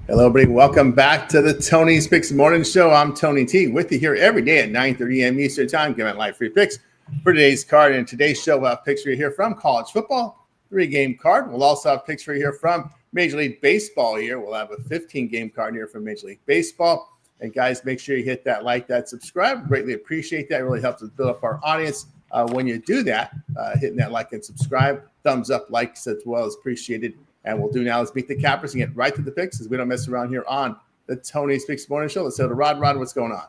Hello, everybody. Welcome back to the Tony's Picks Morning Show. I'm Tony T with you here every day at 9:30 a.m. Eastern Time, giving out live free picks for today's card. And today's show, we'll have picks for you here from college football, 3-game card. We'll also have picks for you here from Major League Baseball here. We'll have a 15-game card here from Major League Baseball. And guys, make sure you hit that like, that subscribe. Greatly appreciate that. It really helps us build up our audience. When you do that, hitting that like and subscribe, thumbs up, likes as well is appreciated. And we'll do now is beat the cappers and get right to the picks as we don't mess around here on the Tony's Picks Morning Show. Let's go to Rod. Rod, what's going on?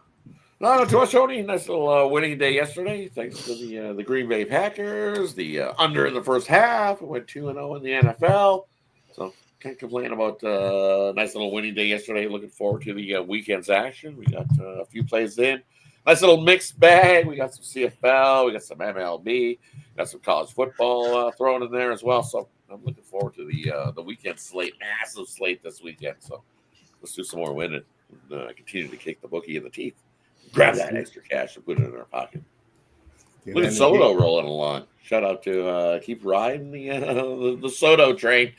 Not too much, Tony. Nice little winning day yesterday. Thanks to the Green Bay Packers. The under in the first half. We went 2-0 in the NFL. So can't complain about nice little winning day yesterday. Looking forward to the weekend's action. We got a few plays in. Nice little mixed bag. We got some CFL. We got some MLB. Got some college football thrown in there as well. So I'm looking forward to the weekend slate. Massive slate this weekend. So let's do some more winning and continue to kick the bookie in the teeth. Grab that extra cash and put it in our pocket. Look at Soto rolling along. Shout out to keep riding the Soto train.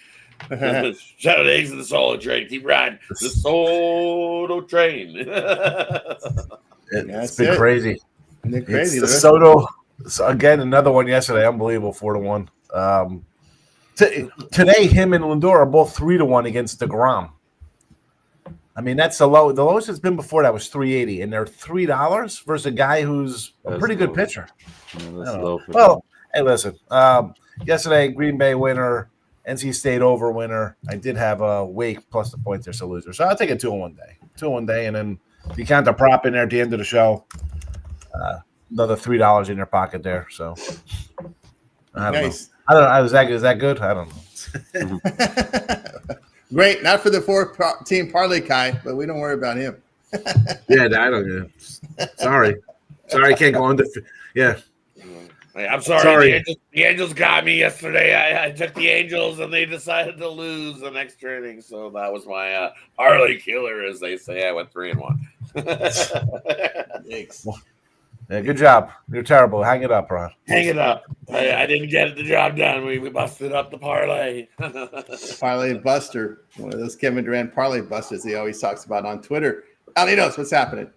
Shout out to Eggs and the Soto train. Keep riding the Soto train. It's been crazy. Crazy. The Soto, again, another one yesterday. Unbelievable, 4-1. Today, him and Lindor are both 3-1 against DeGrom. I mean, that's the low. The lowest it's been before that was $3.80, and they're $3 versus a guy who's a pretty good pitcher. Well, hey, listen. Yesterday, Green Bay winner, NC State over winner. I did have a Wake plus the points. There's a loser, so I'll take a 2-1 day. 2-1 day, and then if you count the prop in there at the end of the show, another $3 in your pocket there. So I don't know. I don't know. Is that good? I don't know. Great. Not for the 4-team parlay Kai, but we don't worry about him. Yeah, I don't know. Sorry, I can't go under. Yeah. I'm sorry. The Angels got me yesterday. I took the Angels, and they decided to lose the next inning. So that was my parlay killer, as they say. I went 3-1. Thanks. Yeah, good job. You're terrible. Hang it up, Ron. Hang it up. I didn't get the job done. We busted up the parlay. Parlay buster. One of those Kevin Durant parlay busters he always talks about on Twitter. Alinos, what's happening?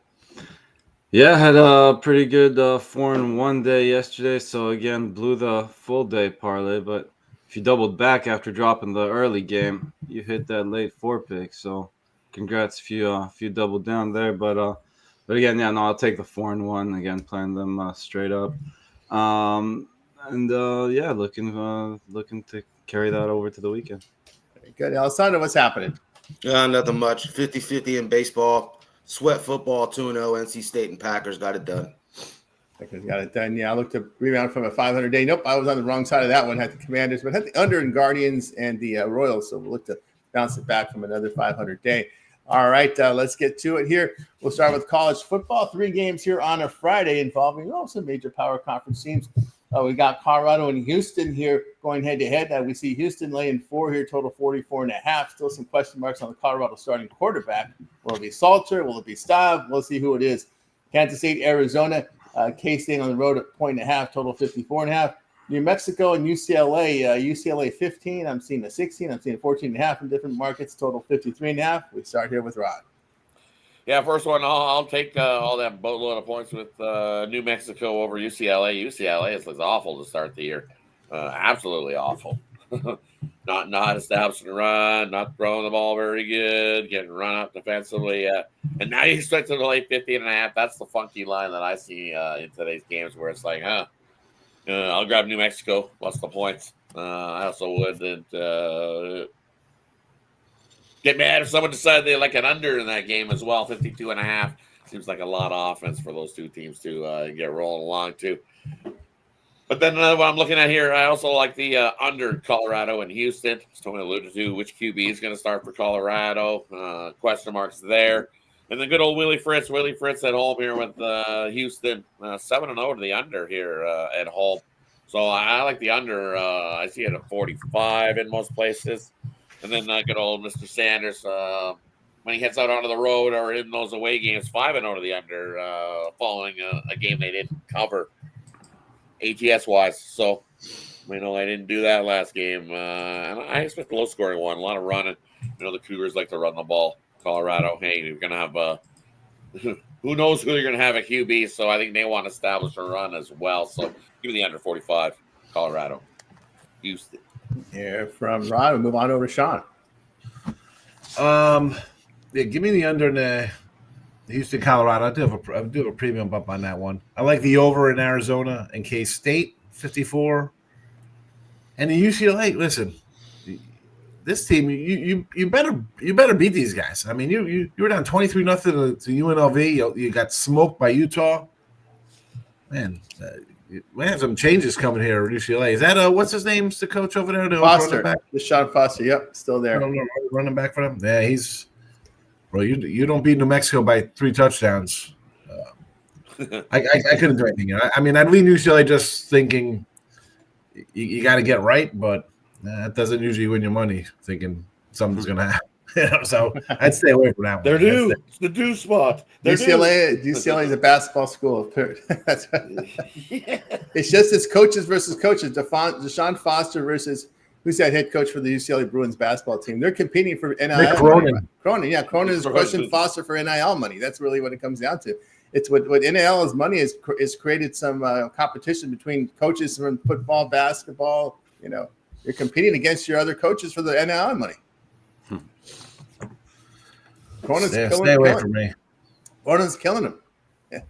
Yeah, I had a pretty good 4-1 day yesterday. So, again, blew the full day parlay. But if you doubled back after dropping the early game, you hit that late 4 pick. So, congrats if you doubled down there. But again, yeah, no, I'll take the 4-1 again, playing them straight up, looking to carry that over to the weekend. Very good, Alessandro, what's happening? Nothing much. 50-50 in baseball. Sweat football 2-0. NC State and Packers got it done. Packers got it done. Yeah, I looked to rebound from a 500 day. Nope, I was on the wrong side of that one. Had the Commanders, but had the under in Guardians and the Royals. So we'll look to bounce it back from another 500 day. All right, let's get to it here. We'll start with college football. 3 games here on a Friday involving some major power conference teams. We got Colorado and Houston here going head-to-head. We see Houston laying 4 here, total 44.5. Still some question marks on the Colorado starting quarterback. Will it be Salter? Will it be Staub? We'll see who it is. Kansas State, Arizona. K-State on the road at 1.5, total 54.5. New Mexico and UCLA. UCLA 15. I'm seeing a 16. I'm seeing a 14.5 in different markets, total 53.5. We start here with Rod. Yeah, first one, I'll take all that boatload of points with New Mexico over UCLA. UCLA is awful to start the year. Absolutely awful. not establishing a run, not throwing the ball very good, getting run up defensively. And now you expect to lay 50.5. That's the funky line that I see in today's games where it's like, I'll grab New Mexico plus the points. I also wouldn't get mad if someone decided they like an under in that game as well. 52.5 seems like a lot of offense for those two teams to get rolling along too. But then what I'm looking at here, I also like the under Colorado and Houston. As Tony alluded to, which QB is going to start for Colorado? Question marks there. And the good old Willie Fritz at home here with Houston, 7-0 to the under here at home. So I like the under. I see it at 45 in most places. And then good old Mr. Sanders, when he heads out onto the road or in those away games, 5-0 to the under, following a game they didn't cover ATS-wise. So, I didn't do that last game. And I expect a low-scoring one, a lot of running. The Cougars like to run the ball. Colorado, hey, you're going to have who knows who you're going to have at QB, so I think they want to establish a run as well. So give me the under 45, Colorado. Houston. Here from Rod, we'll move on over to Sean. Yeah, give me the under in the Houston, Colorado. I do have a premium bump on that one. I like the over in Arizona and K-State, 54. And the UCLA, listen, this team, you better beat these guys. I mean, you were down 23-0 to UNLV. You got smoked by Utah. Man, we have some changes coming here at UCLA. Is that what's his name's the coach over there? Foster, Deshaun Foster. Yep, still there. Running back for them. Yeah, he's bro. You don't beat New Mexico by 3 touchdowns. I couldn't do anything. I mean, I'd lean UCLA just thinking you got to get right, but that doesn't usually win your money. Thinking something's gonna happen. So I'd stay away from that one. They're due. It's the due spot. UCLA is a basketball school. That's It's just it's coaches versus coaches. Deshaun Foster versus who's that head coach for the UCLA Bruins basketball team? They're competing for NIL. Cronin is pushing Foster for NIL money. That's really what it comes down to. It's what NIL is money is created some competition between coaches from football, basketball. You're competing against your other coaches for the NIL money. Stay away from me. Cronin's killing him. Yeah.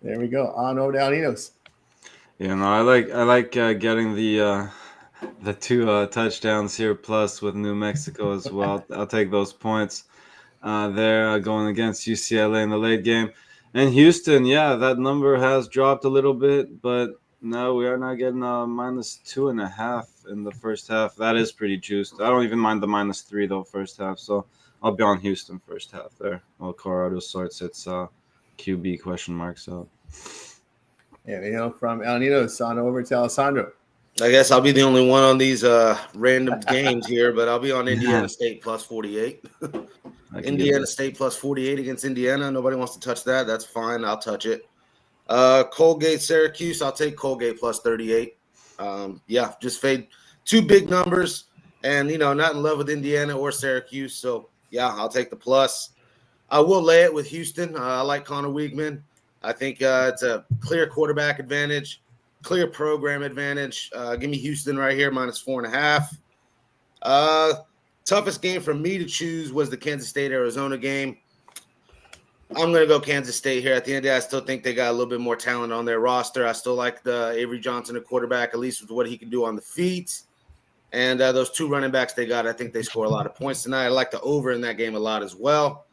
There we go. On over to Alninos. I like getting the 2 touchdowns here plus with New Mexico as well. I'll take those points. They're going against UCLA in the late game. And Houston, yeah, that number has dropped a little bit, but no, we are not getting a -2.5 in the first half. That is pretty juiced. I don't even mind the -3 though first half. So I'll be on Houston first half there. Well, Colorado sorts its QB question marks out. Yeah, from Alninos on over to Alessandro. I guess I'll be the only one on these random games here, but I'll be on Indiana State plus 48. Indiana State plus 48 against Indiana. Nobody wants to touch that. That's fine. I'll touch it. Colgate, Syracuse. I'll take Colgate plus 38. Just fade 2 big numbers, and not in love with Indiana or Syracuse. So I'll take the plus. I will lay it with Houston. I like Connor Weigman. I think it's a clear quarterback advantage, clear program advantage. Give me Houston right here, -4.5. Toughest game for me to choose was the Kansas State-Arizona game. I'm going to go Kansas State here. At the end of the day, I still think they got a little bit more talent on their roster. I still like the Avery Johnson, a quarterback, at least with what he can do on the feet. And those 2 running backs they got, I think they score a lot of points tonight. I like the over in that game a lot as well.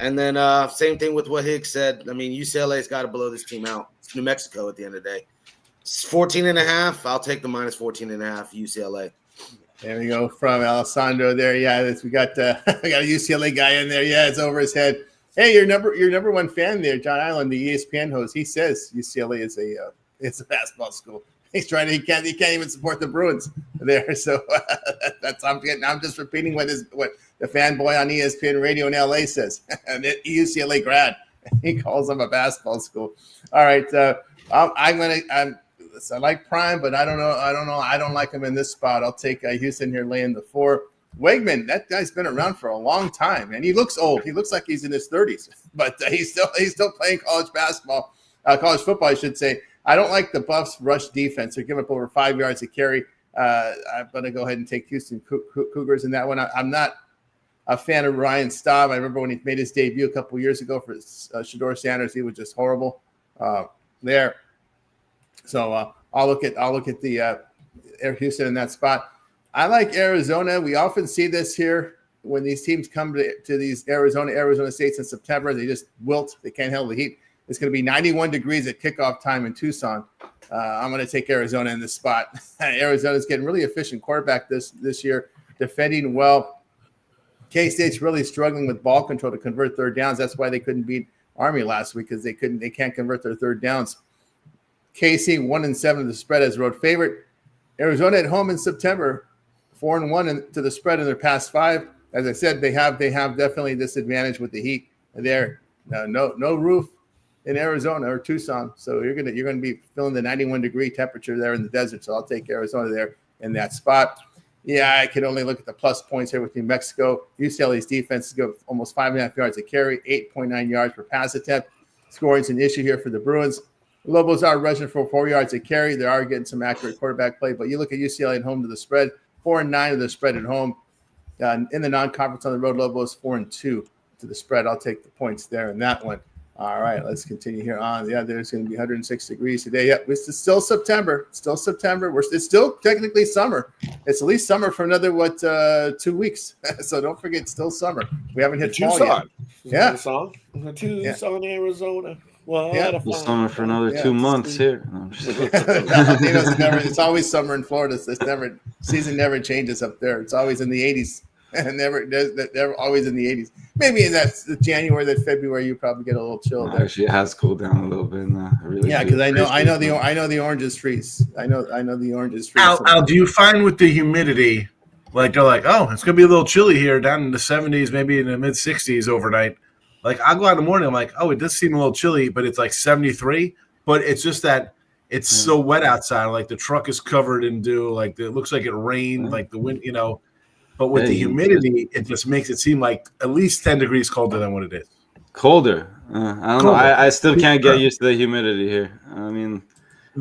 And then same thing with what Higgs said. I mean, UCLA's got to blow this team out. It's New Mexico at the end of the day. It's 14.5. I'll take the -14.5 UCLA. There we go from Alessandro there. Yeah, we got a UCLA guy in there. Yeah, it's over his head. Hey, your number one fan there, John Allen, the ESPN host. He says UCLA is it's a basketball school. He's trying to he can't even support the Bruins there. So I'm just repeating what the fanboy on ESPN radio in LA says. And UCLA grad. He calls them a basketball school. All right, I like Prime, but I don't know. I don't like him in this spot. I'll take Houston here laying the 4. Weigman, that guy's been around for a long time, and he looks old. He looks like he's in his 30s, but he's still playing college football, I should say. I don't like the Buffs' rush defense. They're giving up over 5 yards a carry. I'm going to go ahead and take Houston Cougars in that one. I'm not a fan of Ryan Staub. I remember when he made his debut a couple years ago for Shedeur Sanders. He was just horrible there. So I'll look at the Houston in that spot. I like Arizona. We often see this here when these teams come to these Arizona States in September. They just wilt. They can't handle the heat. It's going to be 91 degrees at kickoff time in Tucson. I'm going to take Arizona in this spot. Arizona's getting really efficient quarterback this year, defending well. K-State's really struggling with ball control to convert third downs. That's why they couldn't beat Army last week, because they can't convert their third downs. KC 1-7 the spread as road favorite. Arizona at home in September, 4-1 to the spread in their past 5. As I said, they have definitely this advantage with the heat there. No roof in Arizona or Tucson, so you're gonna be feeling the 91 degree temperature there in the desert. So I'll take Arizona there in that spot. Yeah, I can only look at the plus points here with New Mexico. UCLA's defense is good, almost 5.5 yards a carry, 8.9 yards per pass attempt. Scoring is an issue here for the Bruins. Lobos are rushing for 4 yards a carry. They are getting some accurate quarterback play, but you look at UCLA at home to the spread, 4-9 of the spread at home. In the non-conference on the road, Lobos 4-2 to the spread. I'll take the points there in that one. All right, let's continue here on. Yeah, there's going to be 106 degrees today. Yep, it's still September. It's still technically summer. It's at least summer for another 2 weeks. So don't forget, it's still summer. We haven't hit fall yet. Yeah, the song. Tucson, Arizona. The summer for another 2 months here. No, it's always summer in Florida. So season never changes up there. It's always in the 80s. And never always in the 80s. Maybe in that January, that February, you probably get a little chill there. Actually, it has cooled down a little bit now. Because I know the oranges freeze. I know the oranges freeze. Al, do you find with the humidity, like they're like, oh, it's gonna be a little chilly here, down in the 70s, maybe in the mid 60s overnight. Like I'll go out in the morning, I'm like, oh, it does seem a little chilly, but it's like 73. But it's just that it's so wet outside. Like the truck is covered in dew. Like it looks like it rained. Like the wind, But with the humidity, it just makes it seem like at least 10 degrees colder than what it is. Colder. I don't know. I still can't get used to the humidity here. I mean,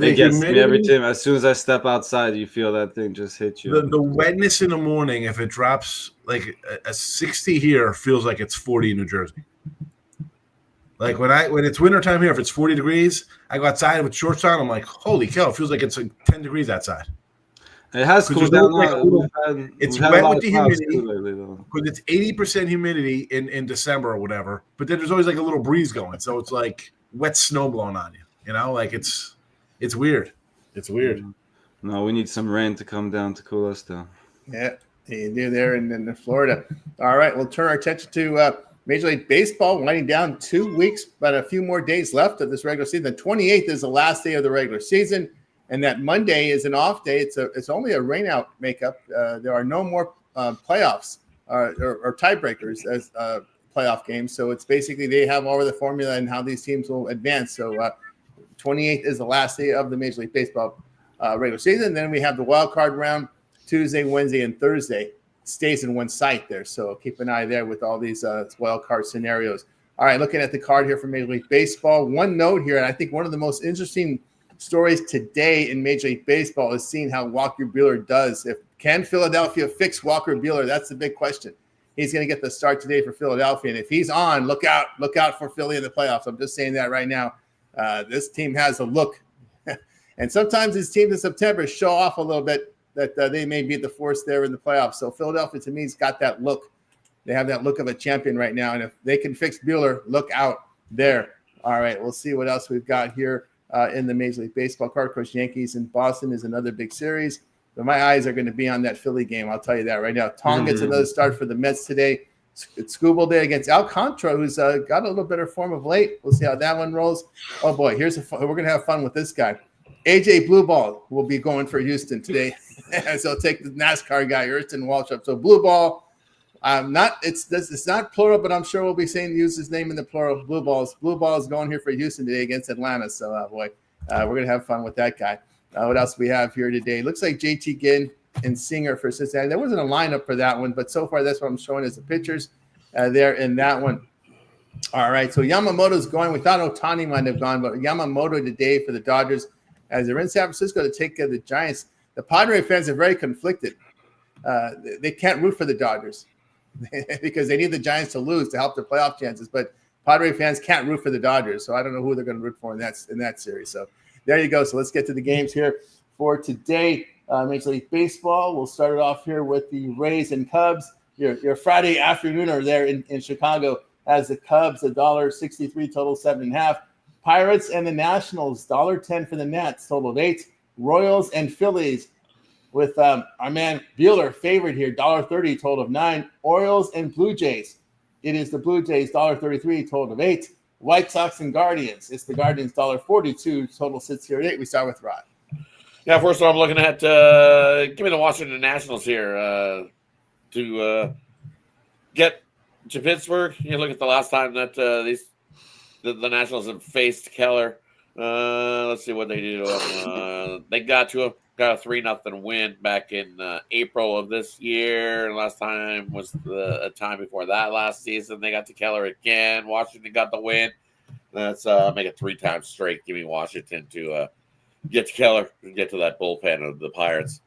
it gets me every time. As soon as I step outside, you feel that thing just hit you. The wetness in the morning, if it drops like a 60 here, feels like it's 40 in New Jersey. Like when it's wintertime here, if it's 40 degrees, I go outside with shorts on. I'm like, holy cow! It feels like it's like 10 degrees outside. It has cooled down. It's wet with the humidity because it's 80% humidity in December or whatever. But then there's always like a little breeze going, so it's like wet snow blowing on you. Like it's weird. It's weird. No, we need some rain to come down to cool us down. Yeah, you do there in Florida. All right, we'll turn our attention to Major League Baseball, winding down 2 weeks, but a few more days left of this regular season. The 28th is the last day of the regular season. And that Monday is an off day. It's only a rainout makeup. There are no more playoffs or tiebreakers as playoff games. So it's basically they have over the formula and how these teams will advance. So 28th is the last day of the Major League Baseball regular season. Then we have the wild card round Tuesday, Wednesday, and Thursday. Stays in one site there. So keep an eye there with all these wild card scenarios. All right, looking at the card here for Major League Baseball. One note here, and I think one of the most interesting stories today in Major League Baseball is seeing how Walker Buehler does. Can Philadelphia fix Walker Buehler? That's the big question. He's going to get the start today for Philadelphia, and if he's on, look out for Philly in the playoffs. I'm just saying that right now. This team has a look, and sometimes these teams in September show off a little bit that they may be the force there in the playoffs. So Philadelphia, to me, has got that look. They have that look of a champion right now, and if they can fix Buehler, look out there. All right, we'll see what else we've got here. In the Major League Baseball card. Of course, Yankees in Boston is another big series. But my eyes are going to be on that Philly game. I'll tell you that right now. Tom gets another start for the Mets today. It's Scooble Day against Alcantara, who's got a little better form of late. We'll see how that one rolls. Oh, boy, we're going to have fun with this guy. AJ Blue Ball will be going for Houston today. So take the NASCAR guy, Erston Walsh up. So Blue Ball. It's not plural, but I'm sure we'll be use his name in the plural. Blue Balls going here for Houston today against Atlanta. So, we're gonna have fun with that guy. What else we have here today? Looks like JT Ginn and Singer for Cincinnati. There wasn't a lineup for that one, but so far that's what I'm showing as the pitchers there in that one. All right, so Yamamoto's going. We thought Ohtani might have gone, but Yamamoto today for the Dodgers as they're in San Francisco to take the Giants. The Padre fans are very conflicted. They can't root for the Dodgers. Because they need the Giants to lose to help their playoff chances. But Padre fans can't root for the Dodgers, so I don't know who they're going to root for in that series. So there you go. So let's get to the games here for today. Major League Baseball. We'll start it off here with the Rays and Cubs. Your Friday afternooner there in Chicago has the Cubs $1.63 total 7.5. Pirates and the Nationals $1.10 for the Nats total of 8. Royals and Phillies with our man Buehler favored here, $1.30 total of 9. Orioles and Blue Jays. It is the Blue Jays, $1.33 total of 8. White Sox and Guardians. It's the Guardians, $1.42 total sits here at 8. We start with Rod. Yeah, first of all, I'm looking at give me the Washington Nationals here to get to Pittsburgh. You look at the last time that the Nationals have faced Keller. Let's see what they do. They got to him. got a 3-0 win back in April of this year. Last time was a time before that last season. They got to Keller again. Washington got the win. Let's make it 3 times straight. Give me Washington to get to Keller and get to that bullpen of the Pirates.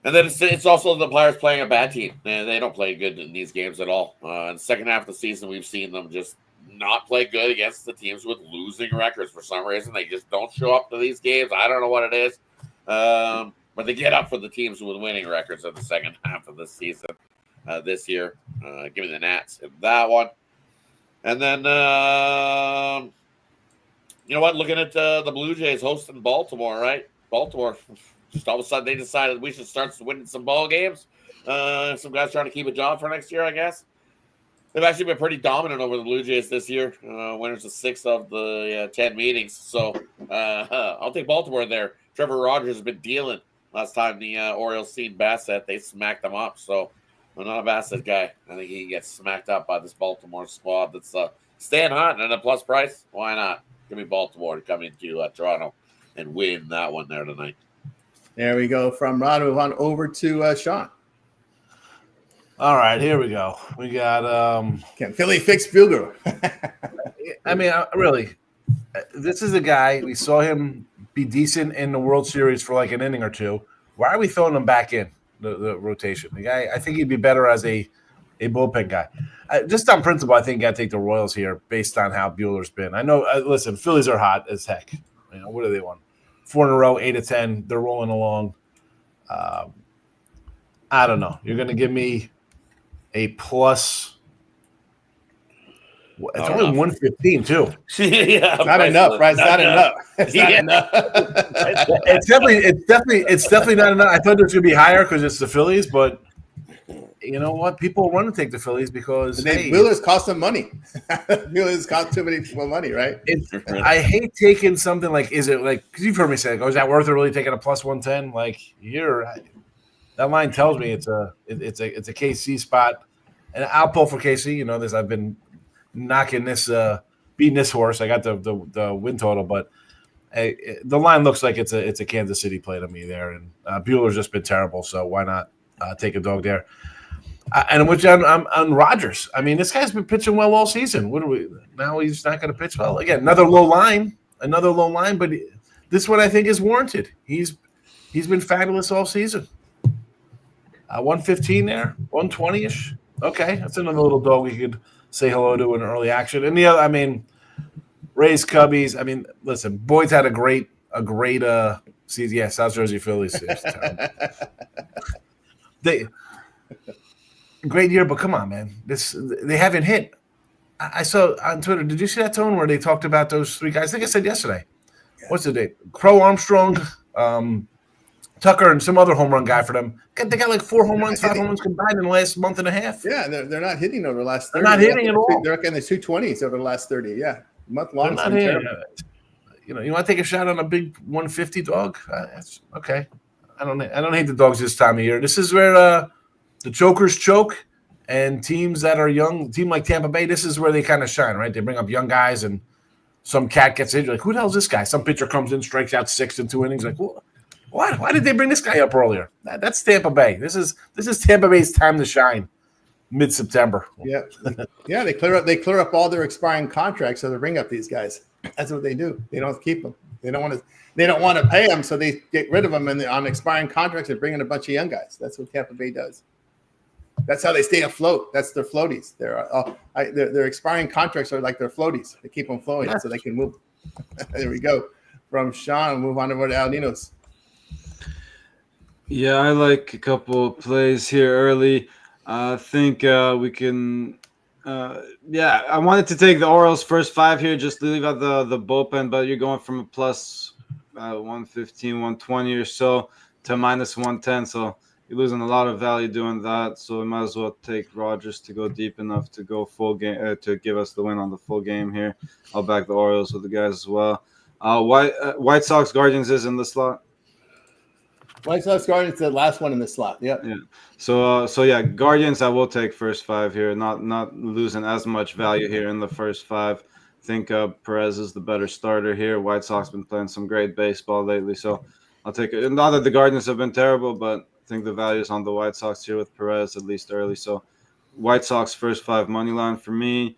And then it's also the Pirates playing a bad team. They don't play good in these games at all. In the second half of the season, we've seen them just not play good against the teams with losing records. For some reason, they just don't show up to these games. I don't know what it is. But they get up for the teams with winning records in the second half of the season this year. Give me the Nats in that one. And then, you know what? Looking at the Blue Jays hosting Baltimore, right? Baltimore, just all of a sudden they decided we should start winning some ball games. Some guys trying to keep a job for next year, I guess. They've actually been pretty dominant over the Blue Jays this year. Winners of 6 of the 10 meetings. So I'll take Baltimore there. Trevor Rogers has been dealing. Last time the Orioles seen Bassett, they smacked him up. So I'm not a Bassett guy. I think he gets smacked up by this Baltimore squad that's staying hot and at a plus price. Why not? Give me Baltimore to come into Toronto and win that one there tonight. There we go. From Rod, move on over to Sean. All right, here we go. We got Can Philly fix Buger? I mean, really, this is a guy, we saw him be decent in the World Series for like an inning or two. Why are we throwing him back in the rotation? The guy, I think he'd be better as a bullpen guy. Just on principle, I think you got to take the Royals here based on how Buehler's been. I know, listen, Phillies are hot as heck. You know, what do they want? 4 in a row, 8 of 10. They're rolling along. I don't know. You're going to give me a plus. It's only 115 too. Yeah, not enough, right? It's not enough. It's not enough. It's definitely not enough. I thought it was going to be higher because it's the Phillies, but you know what? People want to take the Phillies because Wheeler's cost them money. Wheeler's cost too many people money, right? I hate taking something like, is it like, because you've heard me say, is that worth it really taking a plus 110? Like that line tells me it's a KC spot, and I'll pull for KC. You know this. I've been knocking this, beating this horse. I got the win total, but the line looks like it's a Kansas City play to me there, and Buehler's just been terrible. So why not take a dog there? And which I'm on Rogers. I mean, this guy's been pitching well all season. Now he's not going to pitch well again. Another low line, but this one I think is warranted. He's been fabulous all season. 115 there, 120-ish. Okay, that's another little dog we could say hello to in early action. And the other, I mean, Rays, Cubbies. I mean, listen, Boyd's had a great season. Yeah, South Jersey Phillies. Great year, but come on, man. They haven't hit. I saw on Twitter. Did you see that, Tone, where they talked about those 3 guys? I think I said yesterday. Yeah. What's the date? Crow Armstrong, Tucker, and some other home run guy for them. They got like 4 home runs, 5 home runs combined in the last month and a half. Yeah, they're not hitting over the last 30. They're not hitting at all. They're in the 220s over the last 30. Yeah, month long. Not hitting. You know, you want to take a shot on a big 150 dog? That's okay. I don't hate the dogs this time of year. This is where the chokers choke, and teams that are young, team like Tampa Bay, this is where they kind of shine, right? They bring up young guys, and some cat gets injured. Like, who the hell is this guy? Some pitcher comes in, strikes out 6 in 2 innings. Like, what? Why did they bring this guy up earlier? That's Tampa Bay. This is Tampa Bay's time to shine. Mid-September. Yeah, yeah. They clear up all their expiring contracts, so they bring up these guys. That's what they do. They don't keep them. They don't want to pay them, so they get rid of them on expiring contracts and bring in a bunch of young guys. That's what Tampa Bay does. That's how they stay afloat. That's their floaties. Their expiring contracts are like their floaties. They keep them flowing so they can move. There we go. From Sean, we'll move on over to Aldino's. Yeah, I like a couple of plays here early. I think we can. I wanted to take the Orioles first 5 here, just to leave out the bullpen, but you're going from a plus 115, 120 or so to minus 110. So you're losing a lot of value doing that. So we might as well take Rogers to go deep enough to go full game to give us the win on the full game here. I'll back the Orioles with the guys as well. White Sox Guardians is in the slot. White Sox Guardians, the last one in the slot. Yep. Yeah. So yeah, Guardians I will take first 5 here. Not losing as much value here in the first 5. I think Perez is the better starter here. White Sox been playing some great baseball lately, so I'll take it. Not that the Guardians have been terrible, but I think the value is on the White Sox here with Perez, at least early. So White Sox first 5 money line for me.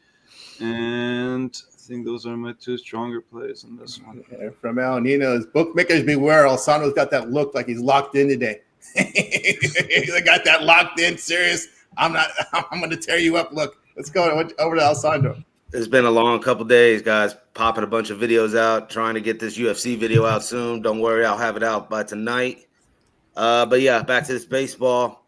And I think those are my 2 stronger plays in this one. Yeah, from El Nino's bookmakers beware. Alessandro's got that look like he's locked in today. He's got that locked in, serious. I'm going to tear you up. Look, let's go over to Alessandro. It's been a long couple days, guys. Popping a bunch of videos out, trying to get this UFC video out soon. Don't worry, I'll have it out by tonight. But yeah, back to this baseball.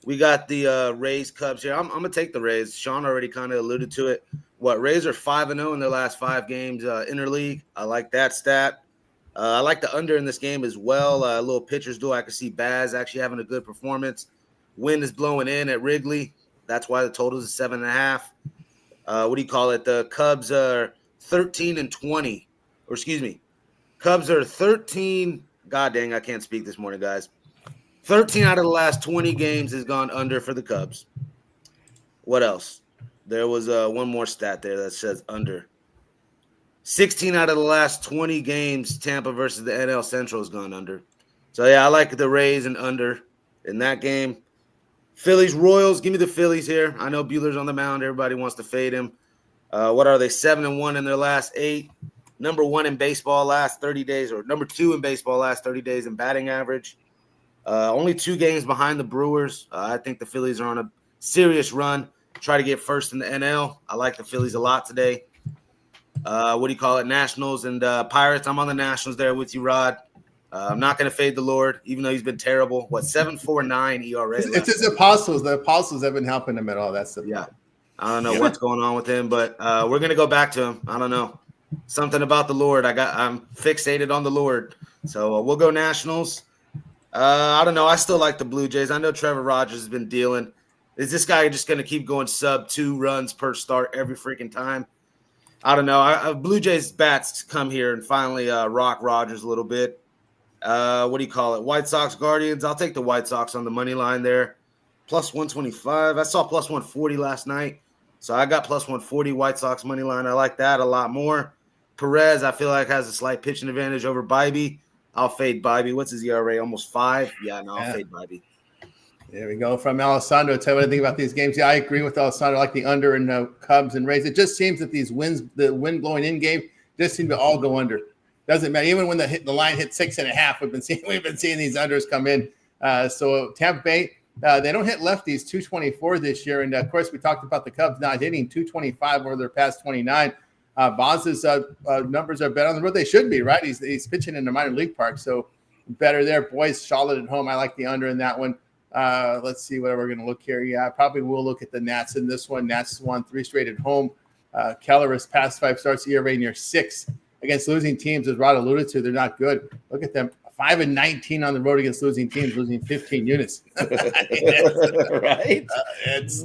We got the Rays Cubs here. I'm gonna take the Rays. Sean already kind of alluded to it. Rays are 5-0 in their last 5 games interleague. I like that stat. I like the under in this game as well. A little pitchers duel. I can see Baz actually having a good performance. Wind is blowing in at Wrigley. That's why the total is 7.5. The Cubs are 13-20. Or excuse me. Cubs are 13. God dang, I can't speak this morning, guys. 13 out of the last 20 games has gone under for the Cubs. What else? There was one more stat there that says under. 16 out of the last 20 games, Tampa versus the NL Central has gone under. So, yeah, I like the Rays and under in that game. Phillies, Royals, give me the Phillies here. I know Buehler's on the mound. Everybody wants to fade him. What are they, 7-1 in their last 8? Number 1 in baseball last 30 days, or number 2 in baseball last 30 days in batting average. Only 2 games behind the Brewers. I think the Phillies are on a serious run. Try to get first in the NL. I like the Phillies a lot today. Nationals and Pirates. I'm on the Nationals there with you, Rod. I'm not going to fade the Lord, even though he's been terrible. 7.49 ERA? It's his apostles. The apostles haven't been helping him at all. That's the yeah. I don't know what's going on with him, but we're going to go back to him. I don't know. Something about the Lord. I'm fixated on the Lord. So we'll go Nationals. I don't know. I still like the Blue Jays. I know Trevor Rogers has been dealing. Is this guy just going to keep going sub 2 runs per start every freaking time? I don't know. Blue Jays bats come here and finally rock Rogers a little bit. White Sox, Guardians. I'll take the White Sox on the money line there. Plus 125. I saw plus 140 last night. So I got plus 140 White Sox money line. I like that a lot more. Perez, I feel like, has a slight pitching advantage over Bybee. I'll fade Bybee. What's his ERA? Almost 5? Yeah, no, I'll fade Bybee. There we go. From Alessandro. Tell me what I think about these games. Yeah, I agree with Alessandro. I like the under in Cubs and Rays. It just seems that these wins, the wind blowing in game, just seem to all go under. Doesn't matter. Even when the line hit 6.5, we've been seeing these unders come in. So Tampa Bay, they don't hit lefties 224 this year. And of course, we talked about the Cubs not hitting 225 over their past 29. Boz's numbers are better on the road. They should be, right? He's pitching in the minor league park, so better there. Boys, Charlotte at home. I like the under in that one. Let's see what we're going to look here. Yeah, I probably will look at the Nats in this one. Nats won 3 straight at home. Keller has passed 5 starts, ERA near 6 against losing teams. As Rod alluded to, they're not good. Look at them. 5-19 on the road against losing teams, losing 15 units. Right?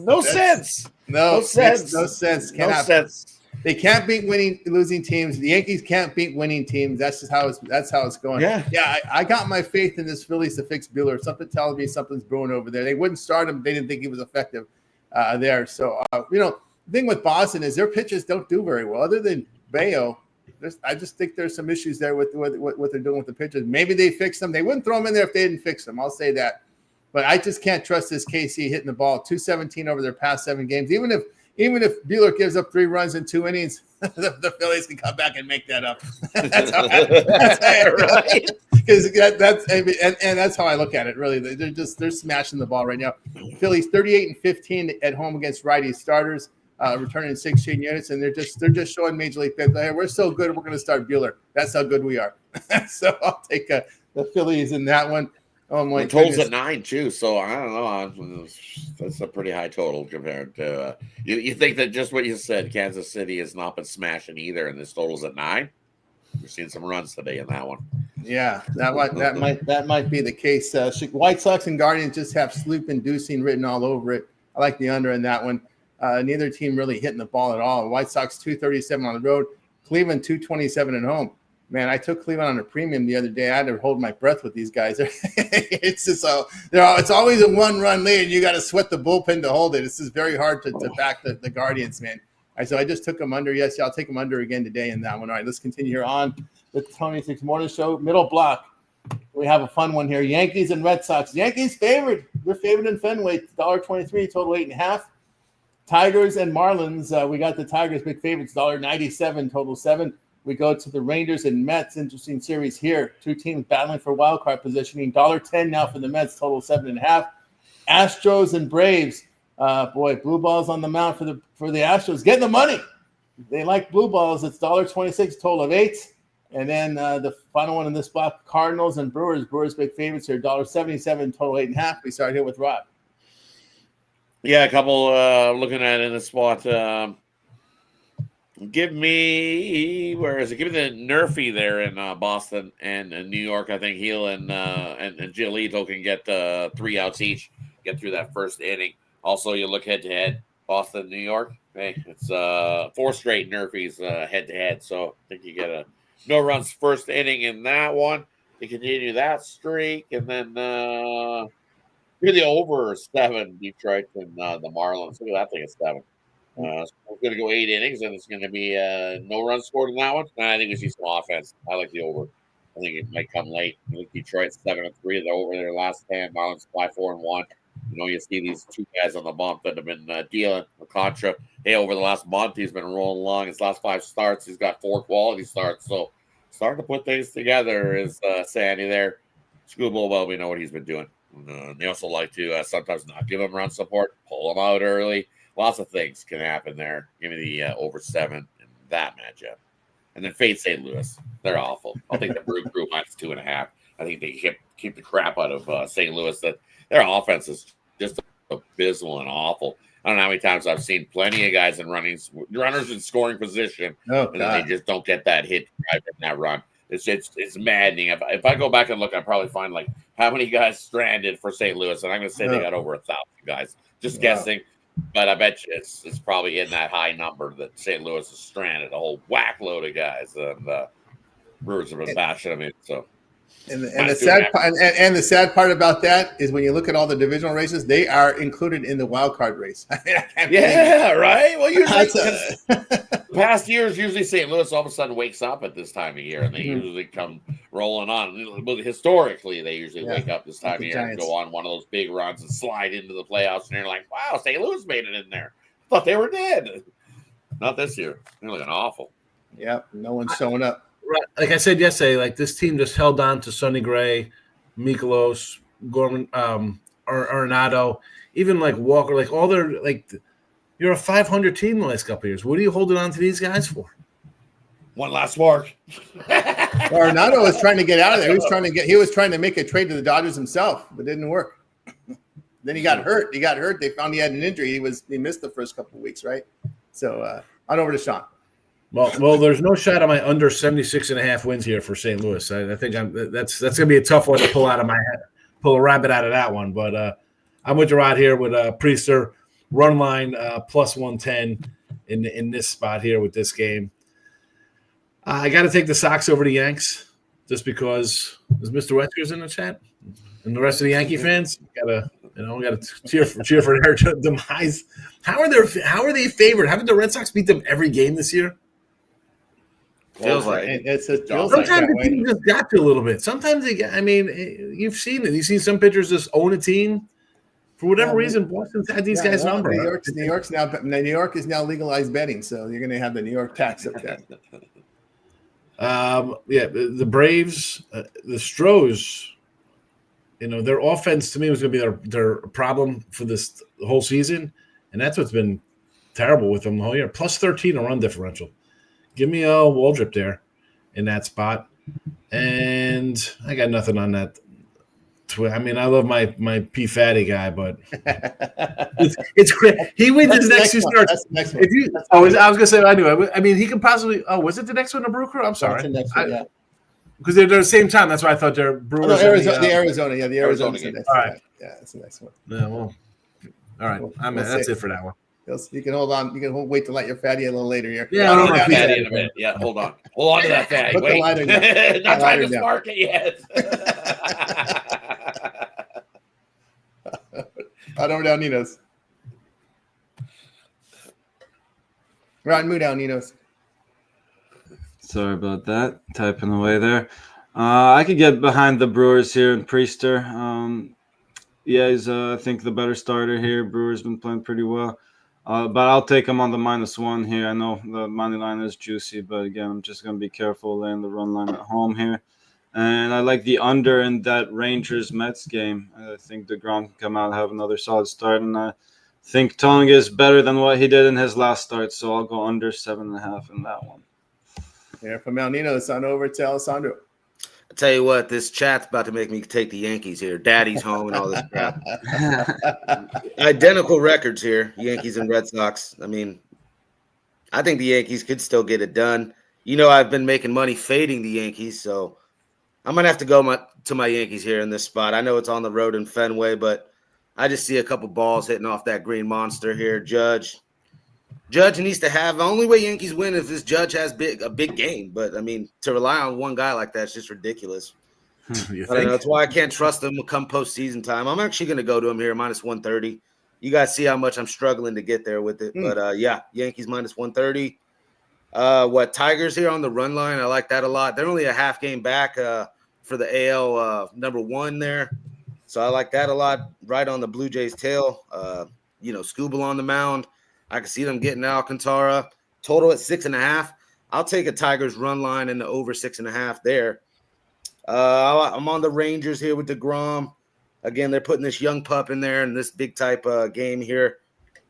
No sense. No sense. No sense. They can't beat losing teams. The Yankees can't beat winning teams. That's just how it's going. Yeah. I got my faith in this Phillies to fix Buehler. Something tells me something's brewing over there. They wouldn't start him. They didn't think he was effective there. So the thing with Boston is their pitchers don't do very well. Other than Bayo, I just think there's some issues there with what they're doing with the pitchers. Maybe they fix them. They wouldn't throw them in there if they didn't fix them. I'll say that. But I just can't trust this KC hitting the ball 217 over their past 7 games. Even if Buehler gives up 3 runs in 2 innings, the Phillies can come back and make that up. That's right. Because that's how I look at it. Really, they're smashing the ball right now. Phillies 38-15 at home against righty starters, returning 16 units, and they're just showing Major League Baseball. Hey, we're so good, we're going to start Buehler. That's how good we are. So I'll take the Phillies in that one. Oh my! The total's at 9 too, so I don't know. That's a pretty high total compared to. You think that just what you said, Kansas City has not been smashing either, and this total's at 9. We're seeing some runs today in that one. Yeah, that might be the case. White Sox and Guardians just have sleep-inducing written all over it. I like the under in that one. Neither team really hitting the ball at all. White Sox 237 on the road, Cleveland 227 at home. Man, I took Cleveland on a premium the other day. I had to hold my breath with these guys. It's just it's always a 1-run lead, and you got to sweat the bullpen to hold it. It's just very hard to back the Guardians, man. So I just took them under. Yes, I'll take them under again today in that one. All right, let's continue here on the 26 Morning Show. Middle block. We have a fun one here. Yankees and Red Sox. Yankees favored. They're favored in Fenway. $1.23, total 8.5. Tigers and Marlins. We got the Tigers big favorites. $1.97, total 7. We go to the Rangers and Mets. Interesting series here. Two teams battling for wild card positioning. $1.10 now for the Mets, total 7.5. Astros and Braves. Blue balls on the mound for the Astros. Getting the money. They like blue balls. It's $1.26, total of 8. And then the final one in this block, Cardinals and Brewers. Brewers big favorites here, $1.77, total 8.5. We start here with Rob. Yeah, a couple looking at in the spot. Give me Give me the Nerfy there in Boston and New York. I think Heel and Giolito can get 3 outs each, get through that first inning. Also, you look head to head, Boston, New York. Hey, it's 4 straight Nerfies head to head. So I think you get a no runs first inning in that one to continue that streak, and then you're the over 7 Detroit and the Marlins. Look at that thing at 7. So we're going to go 8 innings, and it's going to be no runs scored in that one. And I think we see some offense. I like the over. I think it might come late. I think Detroit's 7-3. They're over their last 10. Marlins 5-4-1. You see these 2 guys on the bump that have been dealing with Contra. Hey, over the last month, he's been rolling along. His last 5 starts, he's got 4 quality starts. So starting to put things together is Sandy there. Screwball, well, we know what he's been doing. They also like to sometimes not give him run support, pull him out early. Lots of things can happen there. Give me the over 7 in that matchup. And then fade St. Louis. They're awful. I'll take the Brew Crew minus 2.5. I think they keep the crap out of St. Louis. That their offense is just abysmal and awful. I don't know how many times I've seen plenty of guys in runners in scoring position, and then they just don't get that hit right in that run. It's maddening. If I go back and look, I probably find like how many guys stranded for St. Louis, and I'm going to say they got over 1,000 guys. Just guessing, but I bet you it's probably in that high number that St. Louis is stranded. A whole whack load of guys, and Brewers have been bashing them in. So. And the sad part about that is when you look at all the divisional races, they are included in the wild card race. Yeah, right. Well, usually past years, usually St. Louis all of a sudden wakes up at this time of year, and they usually come rolling on. Well, historically, they usually wake up this time of year and go on one of those big runs and slide into the playoffs, and you're like, "Wow, St. Louis made it in there." Thought they were dead. Not this year. They're looking awful. Yep, no one's showing up. Right. Like I said yesterday, like this team just held on to Sonny Gray, Mikolos, Gorman, Arenado, even like Walker, like all their you're a 500 team the last couple of years. What are you holding on to these guys for? One last mark. Arenado was trying to get out of there. He was trying to make a trade to the Dodgers himself, but it didn't work. Then he got hurt. They found he had an injury. He missed the first couple of weeks, right? So on over to Sean. Well, there's no shot on my under 76.5 wins here for St. Louis. I think that's going to be a tough one to pull out of my head, pull a rabbit out of that one. But I'm with you right here with Priester run line plus 110 in this spot here with this game. I got to take the Sox over the Yanks just because is Mr. Wetzger's in the chat and the rest of the Yankee fans got to cheer for their demise. How are they favored? Haven't the Red Sox beat them every game this year? Feels like sometimes the team just got to a little bit. Sometimes they get. I mean, you've seen it. You've seen some pitchers just own a team for whatever reason. Boston's had these guys' number. New York is now legalized betting, so you're going to have the New York tax up there. The Braves, the Stros. Their offense to me was going to be their problem for the whole season, and that's what's been terrible with them the whole year. Plus 13 a run differential. Give me a Waldrop there in that spot. And I got nothing on that. I mean, I love my P Fatty guy, but it's great. He wins his next 2 starts. That's the next one. I was going to say, anyway, I mean, he can possibly – was it the next one, the Brew Crew? I'm sorry. That's the next one, yeah. Because they're at the same time. That's why I thought they're Brewers. The Arizona. Yeah, the Arizona game. All right. Yeah, that's the next one. Yeah, well, all right. That's it for that one. You can hold on. You can wait to light your fatty a little later here. Yeah, I'll hold fatty in a minute. Yeah, hold on. Hold on to that fatty. Put the lighter down. Not time to spark it yet. Right over down Nino's. Right, move down Nino's. Sorry about that. Typing away there. I could get behind the Brewers here and Priester. Yeah, he's I think the better starter here. Brewers been playing pretty well, but I'll take him on the -1 here. I know the money line is juicy, but again, I'm just gonna be careful laying the run line at home here. And I like the under in that Rangers Mets game. I think DeGrom can come out and have another solid start, and I think Tonga is better than what he did in his last start, so I'll go under 7.5 in that one. Yeah, from El Nino, it's on over to Alessandro. I tell you what, this chat's about to make me take the Yankees here. Daddy's home and all this crap. Identical records here, Yankees and Red Sox. I mean, I think the Yankees could still get it done. You know, I've been making money fading the Yankees, so I'm going to have to go to my Yankees here in this spot. I know it's on the road in Fenway, but I just see a couple balls hitting off that green monster here. Judge needs to have – the only way Yankees win is if this Judge has a big game. But, I mean, to rely on one guy like that is just ridiculous. I don't know. That's why I can't trust him come postseason time. I'm actually going to go to him here, -130. You guys see how much I'm struggling to get there with it. But, yeah, Yankees -130. Tigers here on the run line. I like that a lot. They're only a half game back for the AL #1 there. So I like that a lot. Right on the Blue Jays' tail. Skubal on the mound. I can see them getting Alcantara. Total at 6.5. I'll take a Tigers run line and the over 6.5 there. I'm on the Rangers here with DeGrom. Again, they're putting this young pup in there in this big type game here.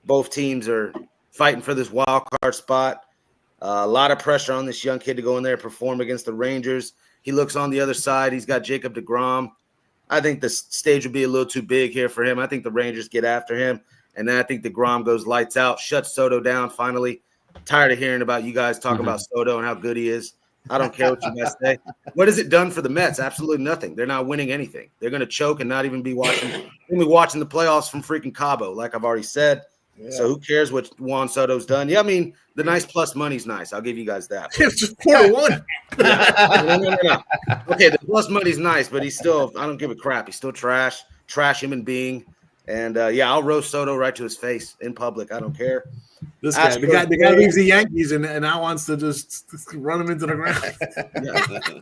Both teams are fighting for this wild card spot. A lot of pressure on this young kid to go in there and perform against the Rangers. He looks on the other side. He's got Jacob DeGrom. I think the stage would be a little too big here for him. I think the Rangers get after him. And then I think DeGrom goes lights out, shuts Soto down finally. Tired of hearing about you guys talking about Soto and how good he is. I don't care what you guys say. What has it done for the Mets? Absolutely nothing. They're not winning anything. They're going to choke and not even be watching the playoffs from freaking Cabo, like I've already said. Yeah. So who cares what Juan Soto's done? Yeah, I mean, the nice plus money's nice. I'll give you guys that. It's just 4-1. No. Okay, the plus money's nice, but he's still – I don't give a crap. He's still trash human being. And, I'll roast Soto right to his face in public. I don't care. This guy, the guy leaves the Yankees and now wants to just run him into the ground. Yeah.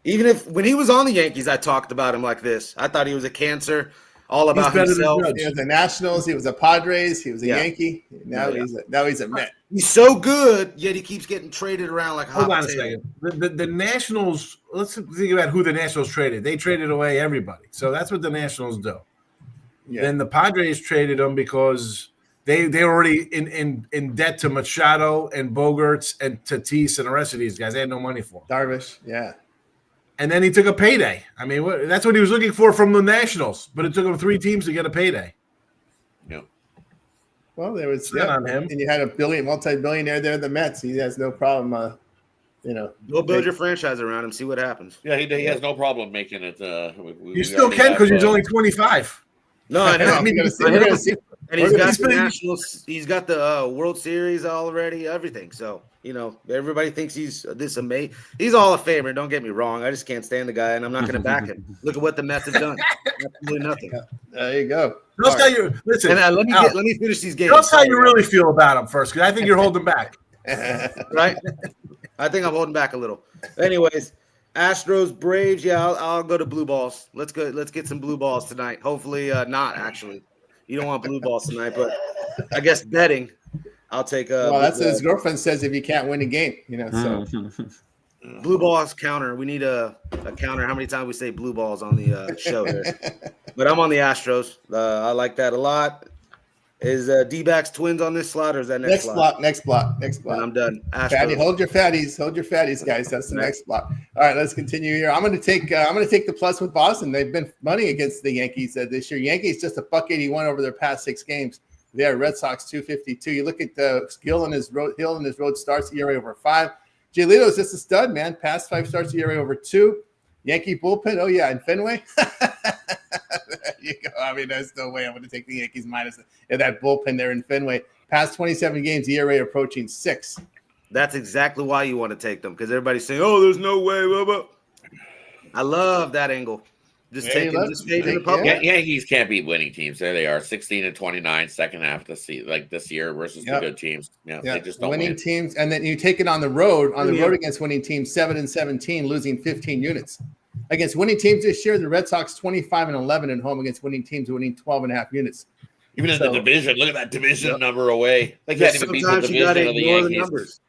Even when he was on the Yankees, I talked about him like this. I thought he was a cancer, all about himself. He was the Nationals. He was a Padres. He was a Yankee. Now he's a Met. He's so good, yet he keeps getting traded around like a hot potato. Hold on a second. The Nationals, let's think about who the Nationals traded. They traded away everybody. So that's what the Nationals do. Yeah. Then the Padres traded him because they were already in debt to Machado and Bogarts and Tatis and the rest of these guys. They had no money for him. Darvish, yeah. And then he took a payday. I mean, that's what he was looking for from the Nationals. But it took him 3 teams to get a payday. Yeah. Well, there was on him. And you had a multi-billionaire there, the Mets. He has no problem, Go build your franchise around him, see what happens. Yeah, he has no problem making it. You still can because he's only 25. No, I know. I mean, we're gonna see. And he's got the Nationals. He's got the World Series already. Everything. So everybody thinks he's this amazing. He's all a famer. Don't get me wrong. I just can't stand the guy, and I'm not going to back him. Look at what the Mets have done. Absolutely nothing. Yeah. There you go. That's how you listen. And let me finish these games. That's how you really feel about him first, because I think you're holding back. Right? I think I'm holding back a little. Anyways. Astros, Braves, I'll go to blue balls. Let's go. Let's get some blue balls tonight. Hopefully, not actually. You don't want blue balls tonight, but I guess betting. I'll take a. Well, that's what his girlfriend says if you can't win a game, So blue balls counter. We need a counter. How many times we say blue balls on the show here? But I'm on the Astros. I like that a lot. Is D-backs Twins on this slot or is that next slot? Next block. And I'm done. Fatty, hold your fatties, guys. That's the next block. All right, let's continue here. I'm going to take the plus with Boston. They've been money against the Yankees this year. Yankees just $1.81 over their past 6 games. They're Red Sox 252. You look at Hill in his road starts ERA over 5. Giolito's just a stud, man. Past 5 starts ERA over 2. Yankee bullpen. Oh yeah, in Fenway. There you go. I mean, there's no way I'm going to take the Yankees minus that bullpen there in Fenway. Past 27 games, ERA approaching 6. That's exactly why you want to take them, because everybody's saying, "Oh, there's no way." Blah, blah. I love that angle. Just Yeah, taking you this page in the love- public. yeah. Yankees can't beat winning teams. There they are, 16-29, second half this year versus the Yep. good teams. Yeah, Yeah, they just don't winning win. teams, and then you take it on the road. On the Yeah. road against winning teams, 7-17, losing 15 units. Against winning teams this year, the Red Sox 25-11 at home against winning teams, winning 12.5 units. Even in So- the division, look at that division Yep. number away. They can't even beat the Sometimes you got division to of the ignore the Yankees. numbers.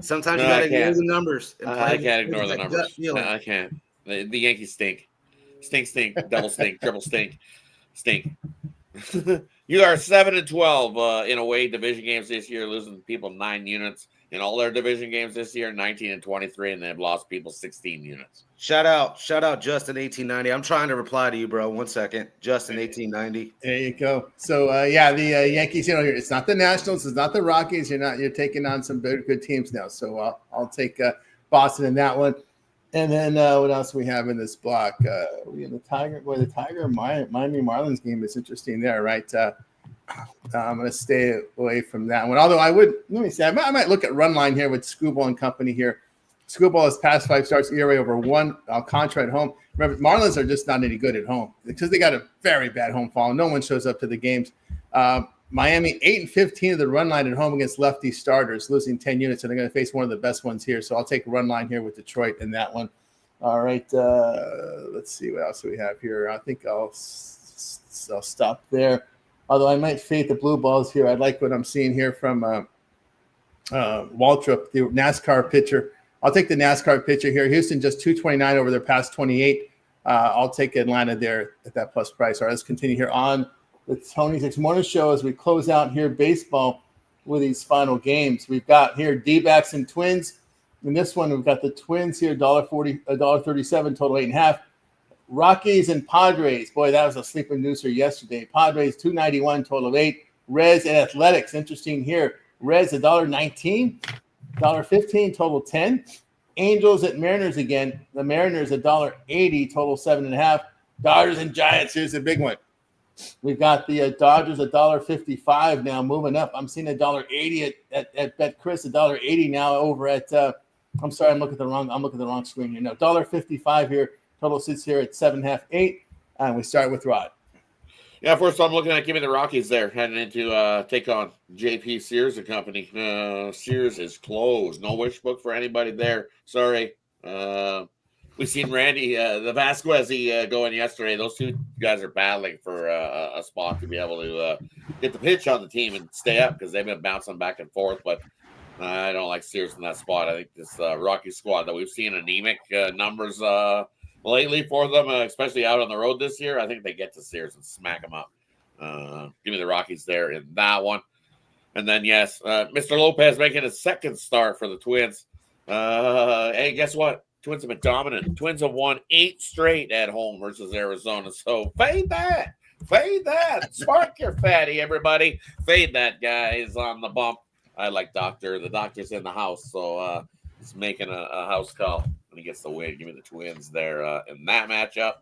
Sometimes you No, got I to ignore can't. the numbers. And I play can't with ignore the that gut numbers. feeling. No, I can't. The Yankees stink. Stink, double stink, triple stink. You are 7-12 in away division games this year, losing people 9 units in all their division games this year, 19-23, and they've lost people 16 units. Shout out, Justin 1890. I'm trying to reply to you, bro. 1 second, Justin 1890. There you go. So the Yankees. It's not the Nationals, it's not the Rockies. You're taking on some good teams now. So I'll take Boston in that one. And then what else we have in this block? We in the Tiger Miami Marlins game is interesting there, right? I'm going to stay away from that one. Although let me see. I might look at run line here with Screwball and company here. Screwball has passed 5 starts, ERA over 1. Alcantara at home. Remember, Marlins are just not any good at home because they got a very bad home fall. No one shows up to the games. Miami 8-15 of the run line at home against lefty starters, losing 10 units, and they're going to face one of the best ones here. So I'll take a run line here with Detroit in that one. All right, let's see what else we have here. I think I'll stop there. Although I might fade the blue balls here. I like what I'm seeing here from Waltrip, the NASCAR pitcher. I'll take the NASCAR pitcher here. Houston just 229 over their past 28. I'll take Atlanta there at that plus price. All right, let's continue here on the Tony Six Morning Show as we close out here baseball with these final games. We've got here D-backs and Twins. In this one, we've got the Twins here, $1.40, $1.37, total 8.5. Rockies and Padres. Boy, that was a sleeping nooser yesterday. Padres, $2.91, total of 8. Reds and Athletics. Interesting here. Reds, $1.19, $1.15, total 10. Angels at Mariners again. The Mariners, $1.80, total 7.5. Dodgers and Giants. Here's the big one. We've got the Dodgers $1.55 now moving up. I'm seeing $1.80 at BetChris, $1.80 now over at I'm sorry, I'm looking at the wrong screen here. No, $1.55 here. Total sits here at 7.5, 8. And we start with Rod. Yeah, first I'm looking at giving the Rockies there, heading into take on JP Sears and company. Sears is closed. No wish book for anybody there. Sorry. We've seen Randy, the Vasquez going yesterday. Those two guys are battling for a spot to be able to get the pitch on the team and stay up because they've been bouncing back and forth. But I don't like Sears in that spot. I think this Rocky squad that we've seen anemic numbers lately for them, especially out on the road this year. I think they get to Sears and smack them up. Give me the Rockies there in that one. And then, yes, Mr. Lopez making his second start for the Twins. Hey, guess what? Twins have been dominant. Twins have won 8 straight at home versus Arizona. So fade that. Spark your fatty, everybody. Fade that guy is on the bump. I like Doctor. The Doctor's in the house, so he's making a house call when he gets the win. Give me the Twins there in that matchup.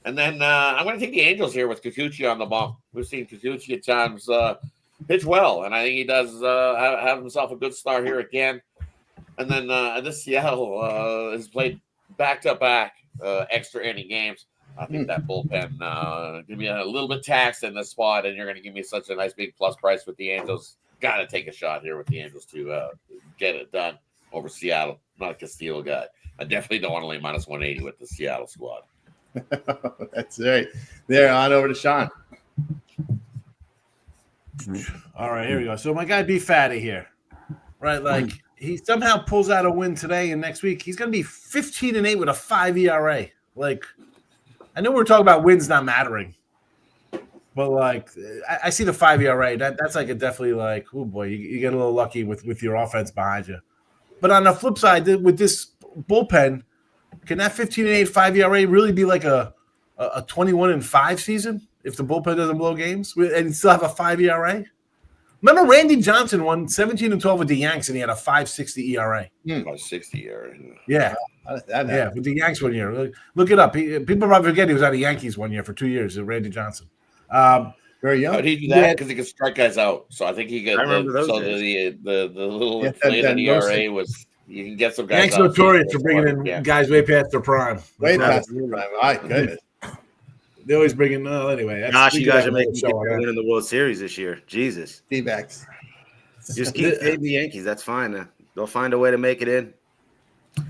And then I'm going to take the Angels here with Kikuchi on the bump. We've seen Kikuchi at times pitch well, and I think he does have himself a good start here again. And then this Seattle has played back-to-back extra inning games. I think that bullpen give me a little bit taxed in this spot, and you're going to give me such a nice big plus price with the Angels. Got to take a shot here with the Angels to get it done over Seattle. I'm not a Castillo guy. I definitely don't want to lay minus 180 with the Seattle squad. That's right. There, on over to Sean. All right, here we go. So my guy B Fatty here, right? Like he somehow pulls out a win today, and next week he's going to be 15-8 with a 5 ERA. Like, I know we're talking about wins not mattering, but like I see the 5 ERA. That's like a definitely like, oh boy, you get a little lucky with your offense behind you. But on the flip side, with this bullpen, can that 15-8 5 ERA really be like a 21-5 season if the bullpen doesn't blow games and still have a 5 ERA? Remember Randy Johnson won 17-12 with the Yanks and he had a 5.60 ERA. 5.60 ERA. Yeah. Yeah, with the Yanks one year. Look it up. People probably forget he was on the Yankees 1 year for 2 years, Randy Johnson. Very young. How did he do that? Because he could strike guys out. So I think he got I remember those so days. the little inflated ERA was you can get some guys Yanks out. notorious for bringing in guys way past their prime. Way past the prime. My goodness. They always bring in. No, anyway. Gosh, we you could guys have are a whole making me show think on they're that. winning the World Series this year. Jesus. D-backs. Just keep fading the Yankees. That's fine. They'll find a way to make it in.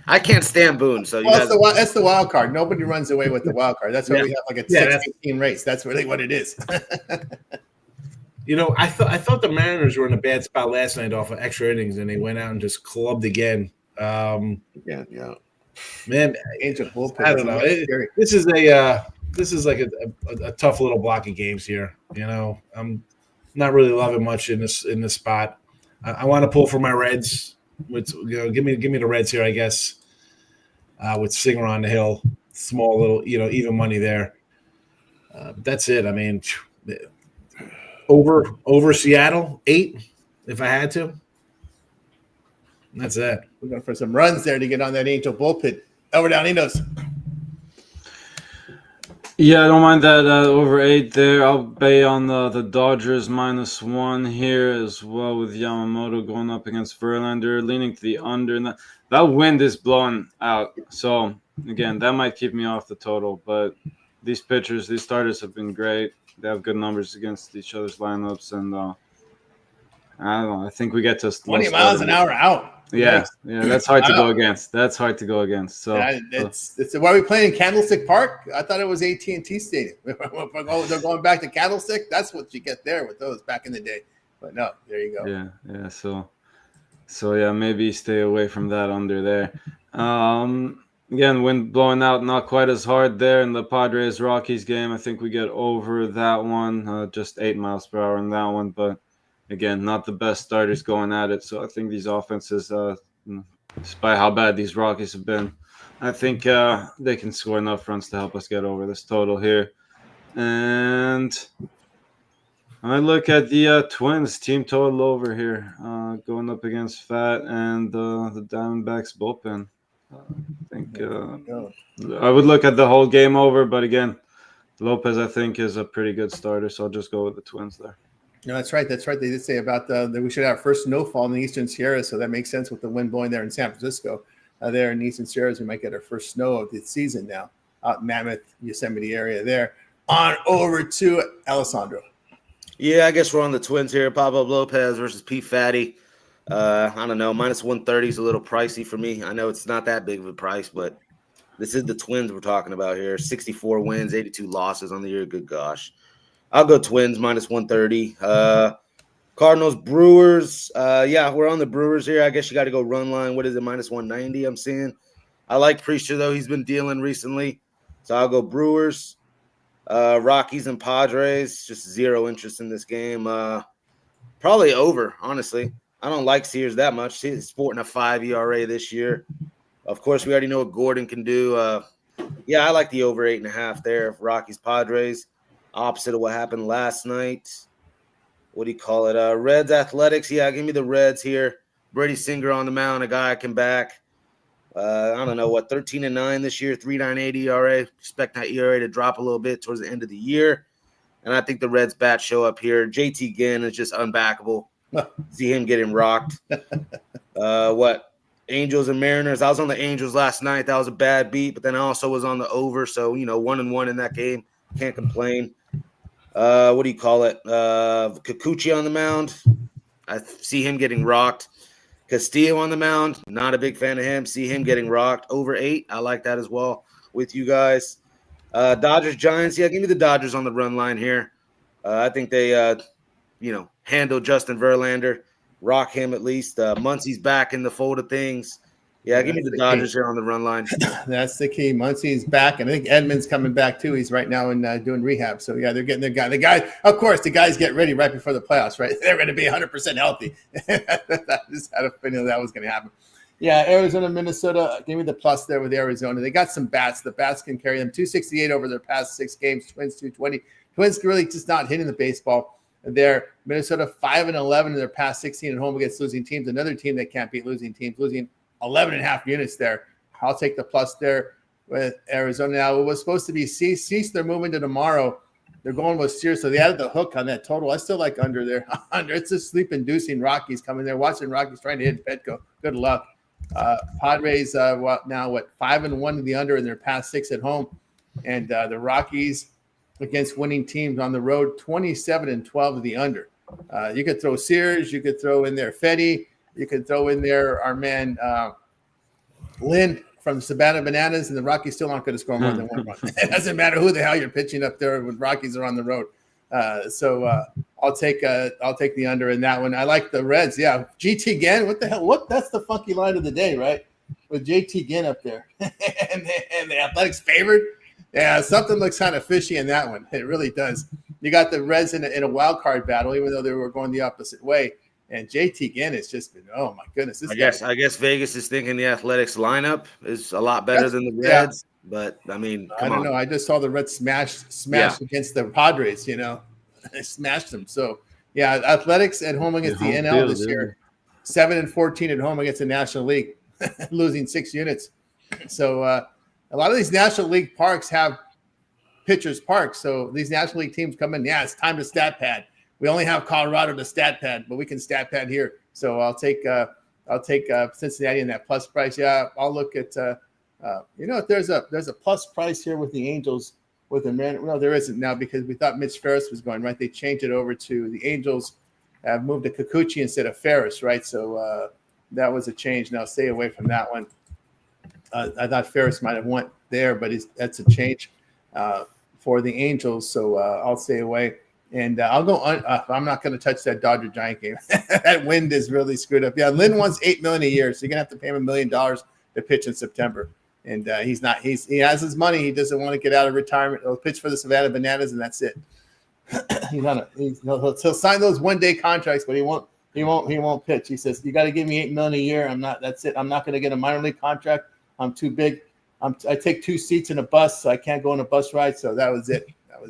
I can't stand Boone, so you Well, guys. that's the wild card. Nobody runs away with the wild card. That's why we have like a 16 race. That's really what it is. You know, I thought the Mariners were in a bad spot last night off of extra innings, and they went out and just clubbed again. Yeah. Man, Angel bullpen. I don't know. This is like a tough little block of games here. You know, I'm not really loving much in this spot. I want to pull for my Reds. With give me the Reds here, I guess. With Singer on the hill, small little, even money there. That's it. I mean, over Seattle 8 if I had to. That's it. We're going for some runs there to get on that Angel bullpen. Over down Enos. Yeah, I don't mind that over 8 there. I'll bet on the Dodgers -1 here as well with Yamamoto going up against Verlander, leaning to the under. And that wind is blowing out. So, again, that might keep me off the total. But these starters have been great. They have good numbers against each other's lineups. And I don't know. I think we get to 20 miles an hour out. Yeah, that's hard to go against. So it's why we play in Candlestick Park. I thought it was AT&T Stadium. They're going back to Candlestick. That's what you get there with those back in the day. But no, there you go. Yeah. So yeah, maybe stay away from that under there. Again, wind blowing out, not quite as hard there in the Padres Rockies game. I think we get over that one, just 8 miles per hour in that one, but. Again, not the best starters going at it. So I think these offenses, despite how bad these Rockies have been, I think they can score enough runs to help us get over this total here. And I look at the Twins team total over here, going up against Fat and the Diamondbacks bullpen. I think I would look at the whole game over, but again, Lopez I think is a pretty good starter, so I'll just go with the Twins there. No, that's right. They did say about that we should have first snowfall in the Eastern Sierras, so that makes sense with the wind blowing there in San Francisco. There in the Eastern Sierras, we might get our first snow of the season now. Out in Mammoth, Yosemite area there. On over to Alessandro. Yeah, I guess we're on the Twins here. Pablo Lopez versus Pete Fatty. I don't know. -130 is a little pricey for me. I know it's not that big of a price, but this is the Twins we're talking about here. 64 wins, 82 losses on the year. Good gosh. I'll go Twins -130. Cardinals, Brewers. Yeah, we're on the Brewers here. I guess you got to go run line. What is it, -190? I'm seeing. I like Preacher, though. He's been dealing recently. So I'll go Brewers. Rockies and Padres. Just zero interest in this game. Probably over, honestly. I don't like Sears that much. He's sporting a 5 ERA this year. Of course, we already know what Gordon can do. Yeah, I like the over 8.5 there. Rockies, Padres. Opposite of what happened last night. What do you call it? Reds, Athletics. Yeah, give me the Reds here. Brady Singer on the mound, a guy I can back. I don't know, 13-9 this year, 3.98 ERA. Expect that ERA to drop a little bit towards the end of the year. And I think the Reds bat show up here. JT Ginn is just unbackable. See him getting rocked. Angels and Mariners. I was on the Angels last night. That was a bad beat, but then I also was on the over. So, 1-1 in that game. Can't complain. What do you call it? Kikuchi on the mound. I see him getting rocked. Castillo on the mound. Not a big fan of him. See him getting rocked. Over 8. I like that as well with you guys. Dodgers, Giants. Yeah, give me the Dodgers on the run line here. I think they, handle Justin Verlander. Rock him at least. Muncie's back in the fold of things. Yeah, give me the Dodgers here on the run line. That's the key. Muncie's back, and I think Edmonds coming back too. He's right now in doing rehab. So yeah, they're getting their guy. The guy, of course, the guys get ready right before the playoffs, right? They're going to be 100% healthy. I just had a feeling that was going to happen. Yeah, Arizona, Minnesota. Give me the plus there with Arizona. They got some bats. The bats can carry them. 268 over their past 6 games. Twins 220. Twins really just not hitting the baseball. There, Minnesota 5-11 in their past 16 at home against losing teams. Another team that can't beat losing teams, losing 11.5 units there. I'll take the plus there with Arizona. Now, it was supposed to be Cease. They're moving to tomorrow. They're going with Sears, so they added the hook on that total. I still like under there. Under. It's a sleep-inducing Rockies coming there. Watching Rockies trying to hit Petco. Good luck. Padres, 5-1 in the under in their past 6 at home. And the Rockies, against winning teams on the road, 27-12 to the under. You could throw Sears, you could throw in there Fetty, you could throw in there our man Lynn from Savannah Bananas, and the Rockies still aren't going to score more than one run. It doesn't matter who the hell you're pitching up there when Rockies are on the road. So I'll take the under in that one. I like the Reds. Yeah, GT Ginn. What the hell? What? That's the funky line of the day, right? With JT Ginn up there, and the Athletics favored. Yeah, something looks kind of fishy in that one. It really does. You got the Reds in a wild card battle, even though they were going the opposite way. And JT Ginn has just been, oh my goodness. I guess Vegas is thinking the Athletics lineup is a lot better than the Reds. Yeah. But I mean, I don't know. I just saw the Reds smash against the Padres. They smashed them. So yeah, Athletics at home against the NL this year, 7-14 at home against the National League, losing 6 units. So a lot of these National League parks have pitchers parks. So these National League teams come in. Yeah, it's time to stat pad. We only have Colorado to stat pad, but we can stat pad here. So I'll take Cincinnati in that plus price. Yeah, I'll look at there's a plus price here with the Angels with a man. Well, there isn't now because we thought Mitch Ferris was going right. They changed it over to the Angels have moved to Kikuchi instead of Ferris, right? So that was a change. Now stay away from that one. I thought Ferris might have went there, but that's a change for the Angels. So I'll stay away. And I'll go on. I'm not going to touch that Dodger Giant game. That wind is really screwed up. Yeah, Lynn wants $8 million a year, so you're going to have to pay him $1 million to pitch in September. And he has his money. He doesn't want to get out of retirement. He'll pitch for the Savannah Bananas, and that's it. He'll sign those 1-day contracts, but he won't pitch. He says, "You got to give me $8 million a year. That's it. I'm not going to get a minor league contract. I'm too big. I take 2 seats in a bus, so I can't go on a bus ride." So that was it.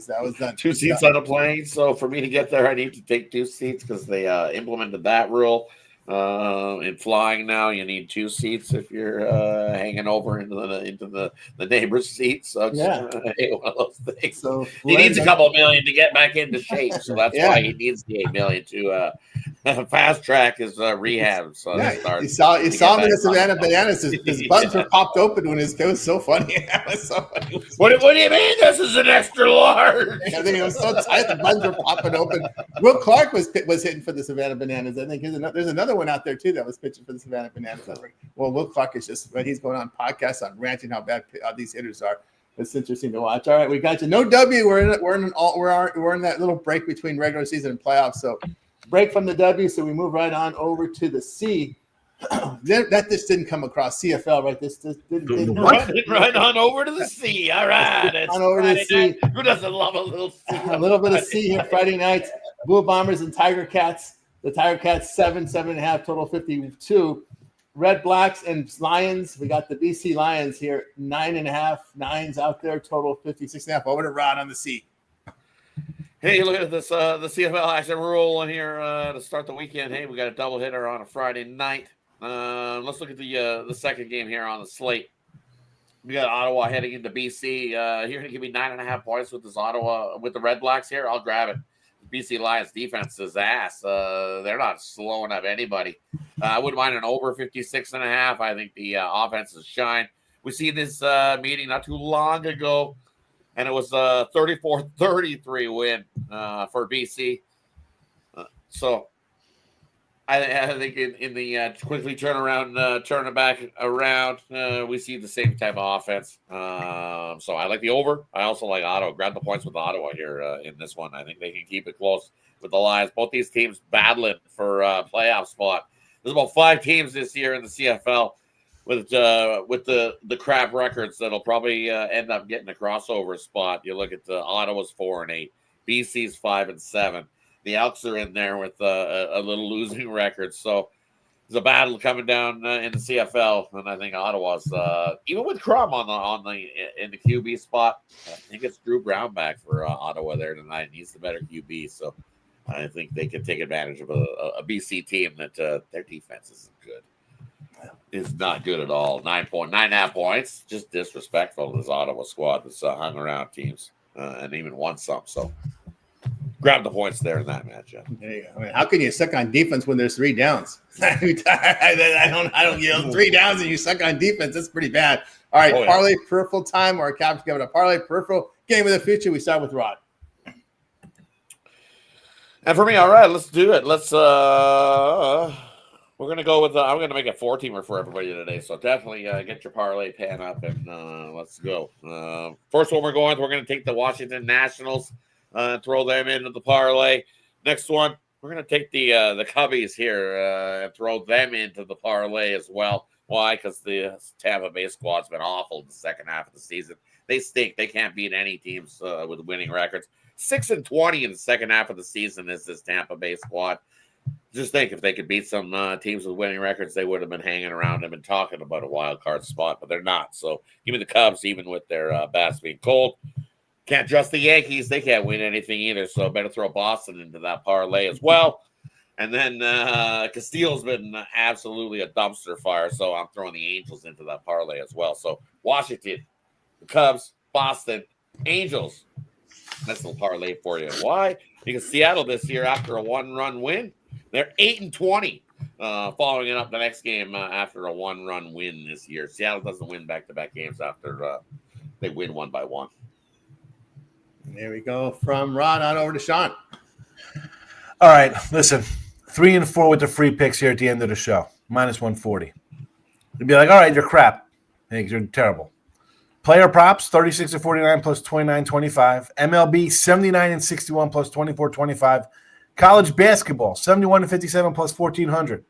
That was done. 2 seats on a plane. So for me to get there, I need to take 2 seats because they implemented that rule. In flying now, you need 2 seats if you're hanging over into the neighbor's seat. So yeah, one of those things. So he needs a couple of million to get back into shape. So that's why he needs the $8 million to fast track his rehab. So you saw him in the Savannah Bananas. His buttons were popped open when it was so funny. It was so funny. What do you mean? This is an extra large. I think it was so tight. The buttons were popping open. Will Clark was hitting for the Savannah Bananas. I think there's another one out there too that was pitching for the Savannah Bananas. Well, Will Clark is just he's going on podcasts on ranting how bad these hitters are. It's interesting to watch. All right, we got you. No W. We're in that little break between regular season and playoffs. So break from the W. So we move right on over to the C. That just didn't come across CFL, right? This didn't right on over to the C. All right, on over to the C. Who doesn't love a little C? A little bit of C here Friday nights. Blue Bombers and Tiger Cats. The Tiger Cats 7.5, total 52. Red Blacks and Lions. We got the BC Lions here 9.5, 9s out there, total 56.5. Over to Rod on the C. Hey, look at this. The CFL action rolling here to start the weekend. Hey, we got a double hitter on a Friday night. Let's look at the second game here on the slate. We got Ottawa heading into BC. You're going to give me 9.5 points with this Ottawa with the Red Blacks here. I'll grab it. BC Lions defense is ass. They're not slowing up anybody. I wouldn't mind an over 56.5. I think the offense is shine. We see this meeting not too long ago, and it was a 34-33 win for BC. So I think in the quickly turn it back around, we see the same type of offense. So I like the over. I also like Ottawa. Grab the points with Ottawa here in this one. I think they can keep it close with the Lions. Both these teams battling for playoff spot. There's about 5 teams this year in the CFL with the crap records that'll probably end up getting a crossover spot. You look at Ottawa's 4-8, BC's 5-7. The Elks are in there with a little losing record. So there's a battle coming down in the CFL, and I think Ottawa's even with Crum in the QB spot. I think it's Drew Brown back for Ottawa there tonight. He's the better QB, so I think they can take advantage of a BC team that their defense isn't good. It's not good at all. 9.5 points, just disrespectful to this Ottawa squad that's hung around teams and even won some. So grab the points there in that matchup. There you go. I mean, how can you suck on defense when there's 3 downs? I don't 3 downs and you suck on defense. That's pretty bad. All right, Oh, yeah. parlay peripheral time. Our cap's giving a parlay peripheral game of the future. We start with Rod. And for me, all right, let's do it. We're gonna go with. I'm gonna make a 4-teamer for everybody today. So definitely get your parlay pan up and let's go. First one we're gonna take the Washington Nationals, throw them into the parlay. Next one, we're gonna take the Cubbies here and throw them into the parlay as well. Why? Because the Tampa Bay squad's been awful in the second half of the season. They stink. They can't beat any teams with winning records. 6-20 in the second half of the season is this Tampa Bay squad. Just think if they could beat some teams with winning records, they would have been hanging around and been talking about a wild card spot, but they're not. So give me the Cubs, even with their bats being cold. Can't trust the Yankees. They can't win anything either, so better throw Boston into that parlay as well. And then Castillo's been absolutely a dumpster fire, so I'm throwing the Angels into that parlay as well. So Washington, the Cubs, Boston, Angels. That's a little parlay for you. Why? Because Seattle this year, after a 1-run win, they're 8-20, following it up the next game after a 1-run win this year. Seattle doesn't win back-to-back games after they win 1 by 1. There we go. From Rod on over to Sean. All right, listen. 3 and 4 with the free picks here at the end of the show. Minus 140. You'd be like, all right, you're crap. Hey, you're terrible. Player props, 36-49 plus 29-25. MLB, 79-61 plus 24-25. College basketball, 71-57 plus 1,400.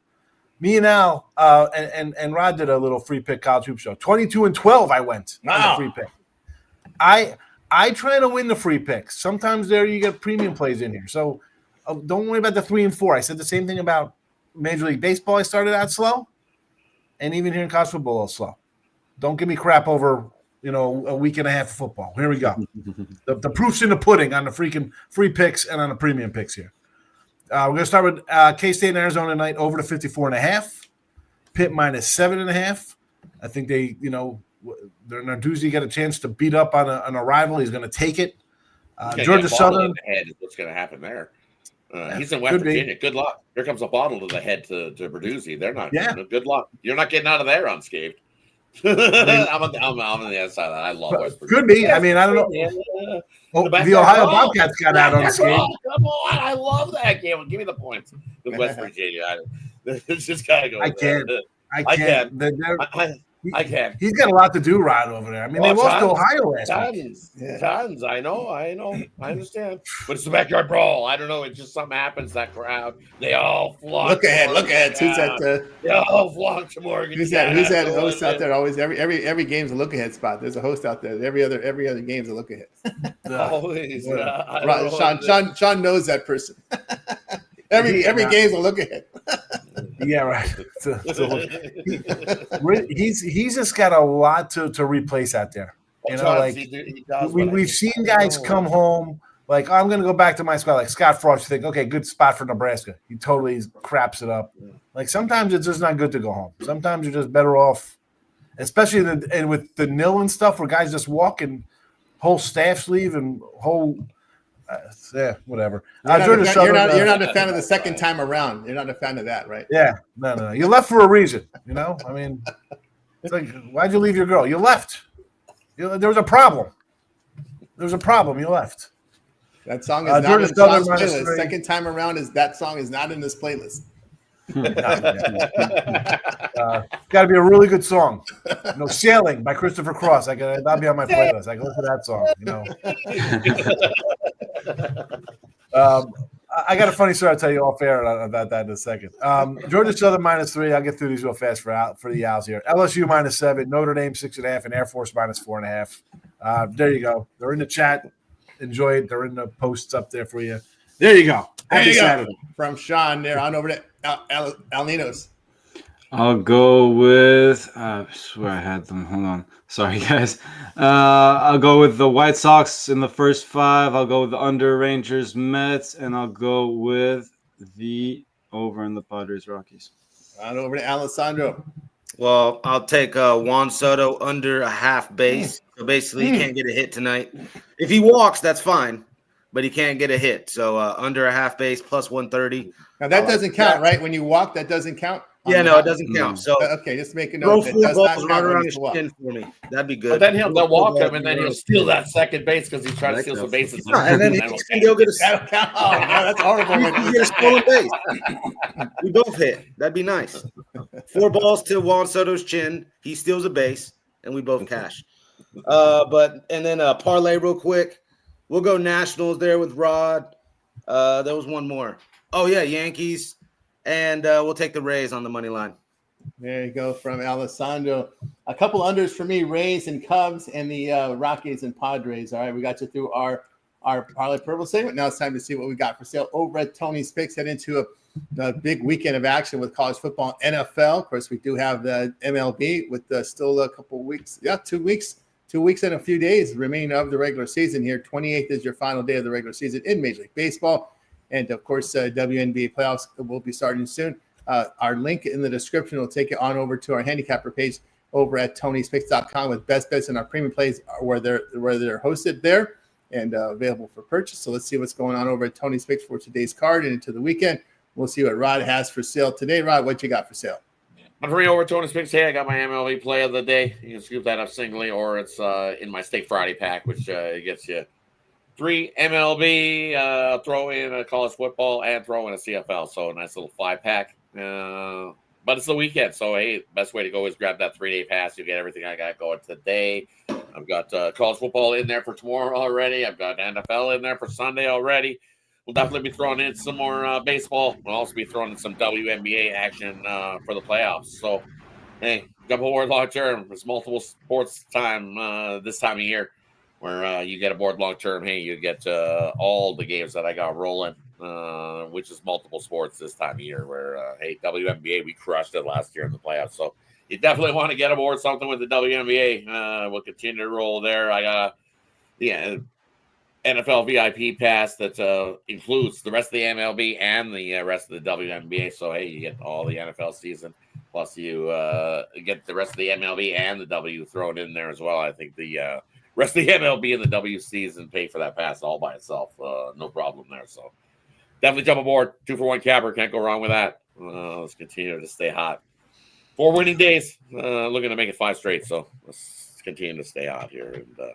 Me and Al and Rod did a little free pick college hoop show. 22-12 I went on the free pick. I try to win the free picks. Sometimes there you get premium plays in here. So don't worry about the 3 and 4. I said the same thing about Major League Baseball. I started out slow. And even here in college football, a little slow. Don't give me crap over a week and a half of football. Here we go. The proof's in the pudding on the freaking free picks and on the premium picks here. We're going to start with K-State and Arizona tonight, over to 54.5. Pitt minus 7.5. I think they, Narduzzi got a chance to beat up on a rival. He's going to take it. Georgia Southern. The head is what's going to happen there. He's in West Virginia. Good luck. Here comes a bottle to the head to Narduzzi. They're not. Yeah. Good luck. You're not getting out of there unscathed. I'm on the other side of that. I love West Virginia. Could be. I mean, I don't know. The Ohio Bobcats got out unscathed. Come on. I love that game. Give me the points with West Virginia. It's just got to go. I can't. I can. He's got a lot to do, Rod, over there. I mean, they lost to Ohio last week. Tons. I know. I understand. But it's the backyard brawl. I don't know. It just something happens. That crowd. They all flock. Look ahead. Who's that? They all flock to Morgan. Who's that host out there? Always every game's a look ahead spot. There's a host out there. Every other game's a look ahead. Always. Sean knows that person. Every game's a look ahead. Yeah, right. He's just got a lot to replace out there. We've seen guys come home like, I'm going to go back to my squad. Like Scott Frost, you think, okay, good spot for Nebraska. He totally craps it up. Like sometimes it's just not good to go home. Sometimes you're just better off, especially with the nil and stuff where guys just walk and whole staffs leave and whole. Whatever. You're not a fan of the second time around. You're not a fan of that, right? Yeah. No. You left for a reason, I mean, it's like, why'd you leave your girl? You left. There was a problem. You left. That song is not in Sean's playlist. Second time around that song is not in this playlist. Got to be a really good song. Sailing by Christopher Cross. That'll be on my playlist. I can listen to that song. I got a funny story I'll tell you off air about that in a second. Georgia Southern minus 3. I'll get through these real fast for the Owls here. LSU minus 7. Notre Dame 6.5, and Air Force minus 4.5. There you go. They're in the chat. Enjoy it. They're in the posts up there for you. There you go. Happy Saturday. From Sean there on over to Al Ninos. I'll go with I swear I had them. Hold on. Sorry, guys. I'll go with the White Sox in the first 5. I'll go with the under Rangers Mets, and I'll go with the over in the Padres Rockies. On over to Alessandro. Well, I'll take Juan Soto under a half base. So basically, he can't get a hit tonight. If he walks, that's fine, but he can't get a hit. So under a half base plus 130. Now that doesn't count, right? When you walk, that doesn't count. Yeah, no, it doesn't count. So Okay, just make a throw note. That 4 does not balls right count when around it's his the walk. chin for me. That'd be good. But then Throw they'll 4 walk balls him, and then right he'll around his steal chin. that second base because he's trying to That steal some counts. bases. No, and then he That'll can go get That'll count. Oh, no, that's horrible. he can get a stolen base. We both hit. That'd be nice. 4 balls to Juan Soto's chin. He steals a base, and we both cash. And then parlay real quick. We'll go Nationals there with Rod. There was one more. Oh yeah, Yankees, and we'll take the Rays on the money line. There you go from Alessandro. A couple unders for me: Rays and Cubs, and the Rockies and Padres. All right, we got you through our parlay purple segment. Now it's time to see what we got for sale over at Tony's Picks. Head into a big weekend of action with college football, and NFL. Of course, we do have the MLB with still a couple weeks. Yeah, 2 weeks. 2 weeks and a few days remaining of the regular season here. 28th is your final day of the regular season in Major League Baseball. And, of course, WNBA playoffs will be starting soon. Our link in the description will take you on over to our handicapper page over at Tony'sPicks.com with best bets and our premium plays where they're hosted there and available for purchase. So let's see what's going on over at Tony's Picks for today's card and into the weekend. We'll see what Rod has for sale today. Rod, what you got for sale? I'm free over Tony's Picks. Hey, I got my MLB play of the day. You can scoop that up singly, or it's in my Steak Friday pack, which gets you 3 MLB, throw in a college football, and throw in a CFL. So a nice little 5-pack. But it's the weekend, so hey, best way to go is grab that 3-day pass. You get everything I got going today. I've got college football in there for tomorrow already. I've got NFL in there for Sunday already. We'll definitely be throwing in some more baseball. We'll also be throwing in some WNBA action for the playoffs. So, hey, jump aboard long term. There's multiple sports time this time of year where you get aboard long term. Hey, you get all the games that I got rolling, which is multiple sports this time of year where, hey, WNBA, we crushed it last year in the playoffs. So you definitely want to get aboard something with the WNBA. We'll continue to roll there. I got NFL VIP pass that includes the rest of the MLB and the rest of the WNBA. So, hey, you get all the NFL season, plus you get the rest of the MLB and the W thrown in there as well. I think the rest of the MLB and the W season pay for that pass all by itself. No problem there. So, definitely jump aboard. 2-for-1 capper. Can't go wrong with that. Let's continue to stay hot. 4 winning days. Looking to make it 5 straight. So, let's continue to stay hot here and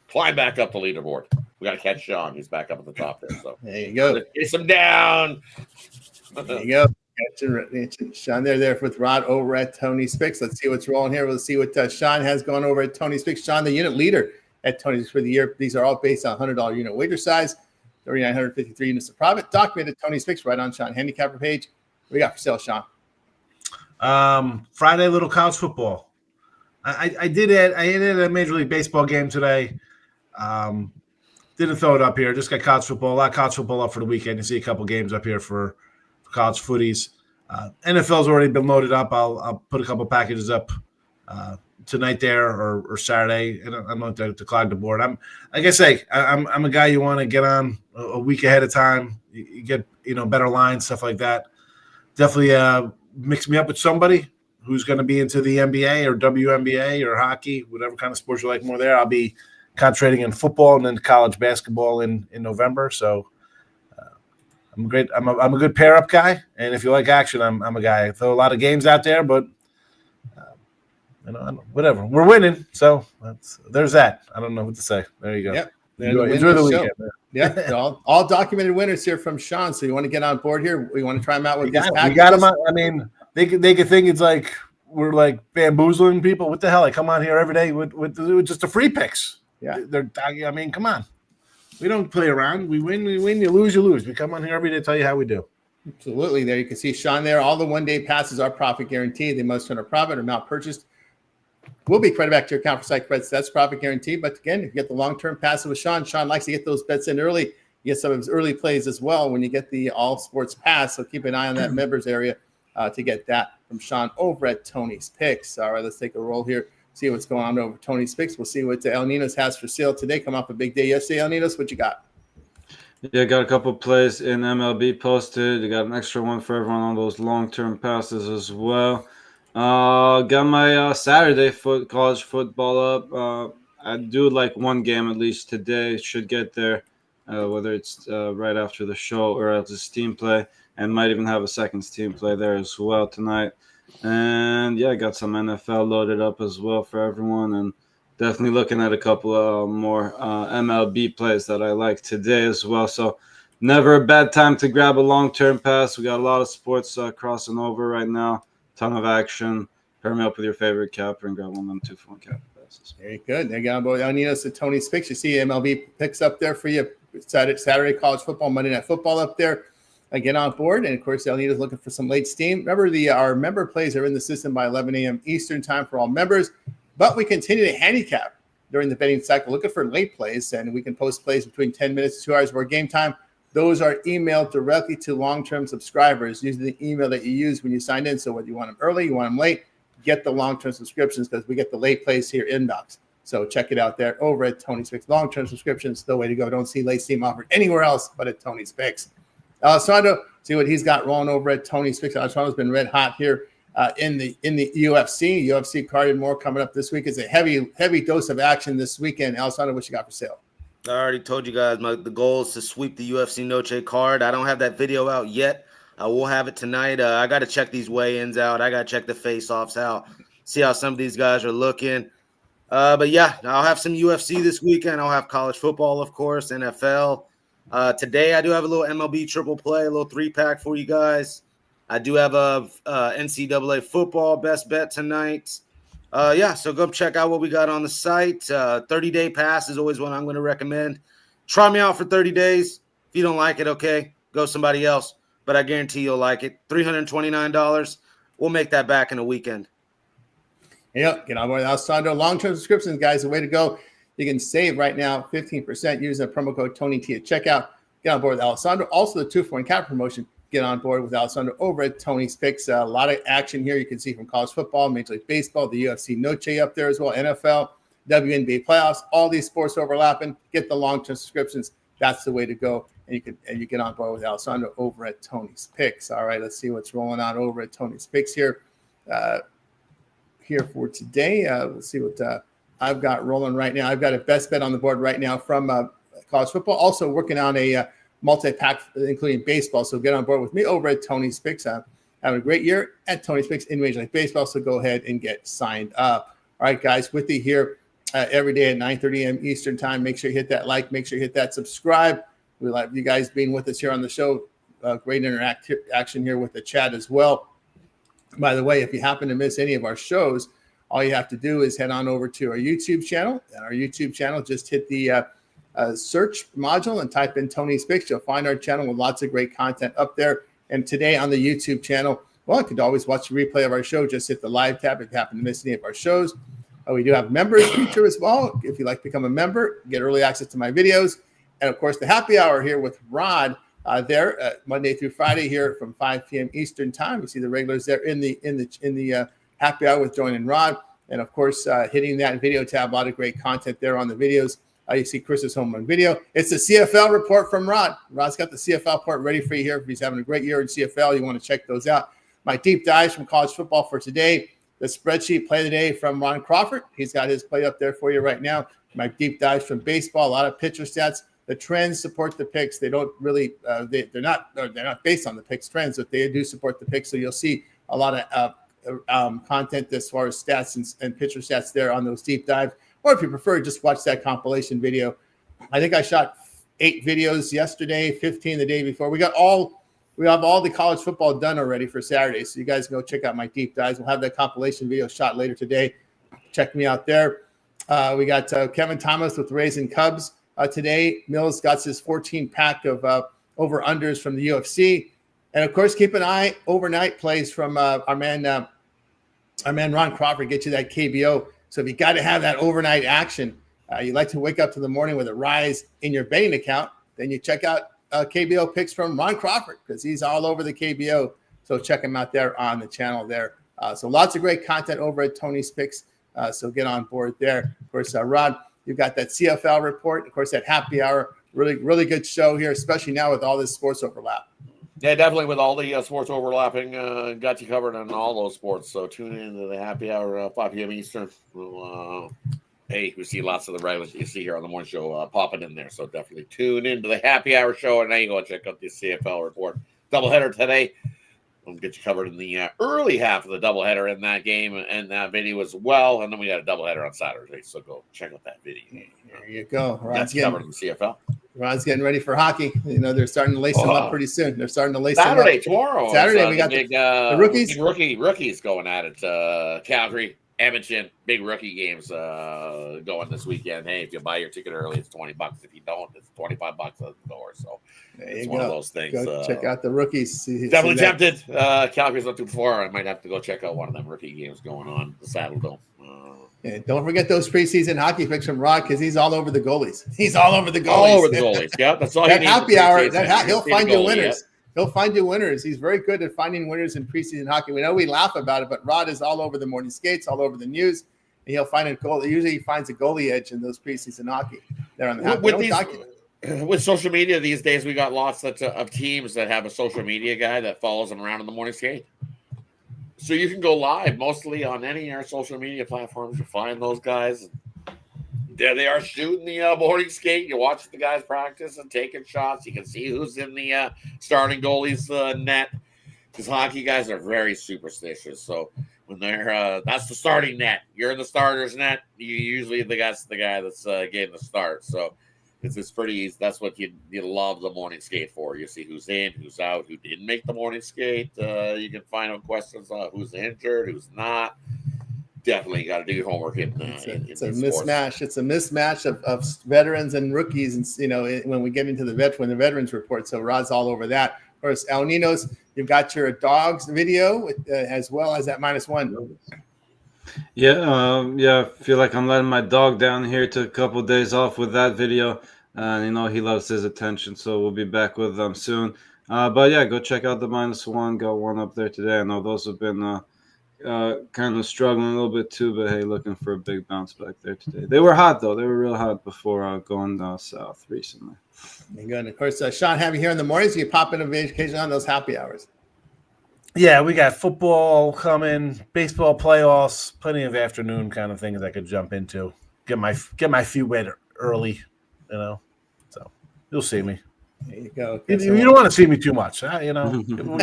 climb back up the leaderboard. We got to catch Sean. He's back up at the top there. So there you go. Let's chase him down. There you go. Sean there with Rod over at Tony's Picks. Let's see what's rolling here. We'll see what Sean has going over at Tony's Picks. Sean, the unit leader at Tony's for the year. These are all based on $100 unit wager size, 3,953 units of profit. Documented Tony's Picks right on Sean handicapper page. What we got for sale, Sean? Friday little college football. I did a Major League Baseball game today. Didn't throw it up here. Just got college football. A lot of college football up for the weekend. You see a couple games up here for college footies. NFL's already been loaded up. I'll put a couple packages up tonight there or Saturday. And I'm going to clog the board. I'm like I say, I'm a guy you want to get on a week ahead of time. You get better lines, stuff like that. Definitely mix me up with somebody who's going to be into the NBA or WNBA or hockey, whatever kind of sports you like more there. I'll be concentrating in football and then college basketball in November. So I'm great. I'm a good pair up guy. And if you like action, I'm a guy. I throw a lot of games out there, but whatever. We're winning. So there's that. I don't know what to say. There you go. Yep. Enjoy the weekend. Yeah, all documented winners here from Sean. So you want to get on board here? We want to try them out with these packages. We got them. I mean, they could think it's like we're like bamboozling people. What the hell? I come on here every day with just the free picks. Yeah, I mean, come on. We don't play around. We win. You lose. We come on here every day to tell you how we do. Absolutely. There you can see Sean there. All the one-day passes are profit guaranteed. They must turn a profit or amount purchased will be credited back to your account for site credits. That's profit guaranteed. But again, if you get the long-term passes with Sean likes to get those bets in early. You get some of his early plays as well when you get the all sports pass. So keep an eye on that members area to get that from Sean over at Tony's Picks. All right, let's take a roll here. See what's going on over Tony's Picks. We'll see what El Ninos has for sale today. Come off a big day yesterday. El Ninos, what you got? Yeah, got a couple plays in MLB posted. You got an extra one for everyone on those long-term passes as well. Got my Saturday college football up. I do like one game at least today. Should get there, whether it's right after the show or else it's team play. and might even have a seconds team play there as well tonight. And yeah, got some NFL loaded up as well for everyone, and definitely looking at a couple of more MLB plays that I like today as well. So never a bad time to grab a long-term pass. We got a lot of sports crossing over right now. Ton of action. Pair me up with your favorite capper and grab one of them 2-for-1 capper passes. Very good. There you go. I need us to Tony's picks. You see MLB picks up there for you. Saturday college football, Monday Night Football up there. Get on board. And, of course, El Nido's looking for some late steam. Remember, our member plays are in the system by 11 a.m. Eastern time for all members. But we continue to handicap during the betting cycle, looking for late plays. And we can post plays between 10 minutes to 2 hours before game time. Those are emailed directly to long-term subscribers using the email that you use when you signed in. So whether you want them early, you want them late, get the long-term subscriptions because we get the late plays here inbox. So check it out there over at Tony's Picks. Long-term subscriptions, the way to go. Don't see late steam offered anywhere else but at Tony's Picks. Alessandro, see what he's got rolling over at Tony's Picks. Alessandro's been red hot here in the UFC card and more coming up this week. It's a heavy dose of action this weekend. Alessandro, what you got for sale? I already told you guys the goal is to sweep the UFC Noche card. I don't have that video out yet. I will have it tonight. I got to check these weigh-ins out. I got to check the face-offs out, see how some of these guys are looking. But, yeah, I'll have some UFC this weekend. I'll have college football, of course, NFL. Today I do have a little MLB triple play, a little 3-pack for you guys. I do have a NCAA football best bet tonight. So go check out what we got on the site. 30-day pass is always what I'm going to recommend. Try me out for 30 days. If you don't like it, okay, go somebody else. But I guarantee you'll like it. $329. We'll make that back in a weekend. Yep, get on board with Alessandro. Long-term subscriptions, guys, the way to go. You can save right now 15% using the promo code TonyT at checkout. Get on board with Alessandro. Also, the 2-for-1 cap promotion. Get on board with Alessandro over at Tony's Picks. A lot of action here. You can see from college football, Major League Baseball, the UFC Noche up there as well, NFL, WNBA playoffs, all these sports overlapping. Get the long-term subscriptions. That's the way to go. And you get on board with Alessandro over at Tony's Picks. All right, let's see what's rolling on over at Tony's Picks here. Here for today. Let's see what I've got rolling right now. I've got a best bet on the board right now from college football. Also working on a multi-pack, including baseball. So get on board with me over at Tony's Picks. Having a great year at Tony's Picks in Major League Baseball. So go ahead and get signed up. All right, guys, with you here every day at 9:30 a.m. Eastern time. Make sure you hit that like. Make sure you hit that subscribe. We like you guys being with us here on the show. Great interaction here with the chat as well. By the way, if you happen to miss any of our shows, all you have to do is head on over to our YouTube channel. And our YouTube channel, just hit the search module and type in Tony's Picks. You'll find our channel with lots of great content up there. And today on the YouTube channel, well, you could always watch a replay of our show. Just hit the live tab if you happen to miss any of our shows. We do have members feature as well. If you'd like to become a member, get early access to my videos. And, of course, the happy hour here with Rod Monday through Friday here from 5 p.m. Eastern time. You see the regulars there in the happy hour with Join and Rod. And, of course, hitting that video tab, a lot of great content there on the videos. You see Chris's home run video. It's the CFL report from Rod. Rod's got the CFL report ready for you here. If he's having a great year in CFL, you want to check those out. My deep dives from college football for today. The spreadsheet play of the day from Ron Crawford. He's got his play up there for you right now. My deep dives from baseball, a lot of pitcher stats. The trends support the picks. They don't really they're not based on the picks trends, but they do support the picks. So you'll see a lot of content as far as stats and pitcher stats there on those deep dives. Or if you prefer, just watch that compilation video. I think I shot 8 videos yesterday, 15 the day before. We have all the college football done already for Saturday. So you guys can go check out my deep dives. We'll have that compilation video shot later today. Check me out there. We got Kevin Thomas with Rays and Cubs. Today, Mills got his 14-pack of over-unders from the UFC. And, of course, keep an eye overnight plays from our man Ron Crawford, get you that KBO. So if you got to have that overnight action, you like to wake up to the morning with a rise in your betting account, then you check out KBO picks from Ron Crawford because he's all over the KBO. So check him out there on the channel there. So lots of great content over at Tony's Picks. So get on board there. Of course, Rod, you've got that CFL report. Of course, that happy hour. Really, really good show here, especially now with all this sports overlap. Yeah, definitely with all the sports overlapping, got you covered on all those sports. So tune in to the happy hour, 5 p.m. Eastern. We see lots of the regulars you see here on the morning show popping in there. So definitely tune into the happy hour show. And now you go check out the CFL report doubleheader today. We'll get you covered in the early half of the doubleheader in that game and that video as well. And then we got a doubleheader on Saturday. So go check out that video. There you go. That's covered in the CFL. Ron's getting ready for hockey. They're starting to lace them up pretty soon. They're starting to lace them up. Saturday, tomorrow. Saturday, we got the rookies. Big rookies going at it. Calgary, Edmonton, big rookie games going this weekend. Hey, if you buy your ticket early, it's $20. If you don't, it's $25 at the door. So it's one of those things. Go check out the rookies. Definitely tempted. Calgary's not too far. I might have to go check out one of them rookie games going on the Saddle Dome. Yeah, don't forget those preseason hockey picks from Rod because he's all over the goalies. He's all over the goalies. All over the goalies. Yeah, that's all. That happy hour. He'll find you winners. He'll find you winners. He's very good at finding winners in preseason hockey. We know we laugh about it, but Rod is all over the morning skates, all over the news. And he'll find a goal. Usually, he finds a goalie edge in those preseason hockey. They're on the happy. With social media these days, we got lots of teams that have a social media guy that follows them around in the morning skate. So you can go live mostly on any of our social media platforms. You find those guys. There they are shooting the morning skate. You watch the guys practice and taking shots. You can see who's in the starting goalie's net. Because hockey guys are very superstitious. So when they're that's the starting net. You're in the starter's net. You usually that's the guy that's getting the start. So it's pretty easy. That's what you love the morning skate for. You see who's in, who's out, who didn't make the morning skate. You can find out questions on who's injured, who's not. Definitely got to do your homework. It's a mismatch. It's a mismatch of veterans and rookies. And when we get into the veterans report, so Rod's all over that. Of course, El Nino's. You've got your dogs video as well as that -1. Yeah, I feel like I'm letting my dog down here. Took a couple of days off with that video, and he loves his attention. So we'll be back with them soon. But yeah, go check out the -1. Got one up there today. I know those have been kind of struggling a little bit too, but hey, looking for a big bounce back there today. They were hot though; they were real hot before going south recently. Good. And of course, Sean, have you here in the mornings? You pop in occasionally on those happy hours. Yeah, we got football coming, baseball playoffs, plenty of afternoon kind of things I could jump into. Get my feet wet early, So you'll see me. There you go. You don't want to see me too much, People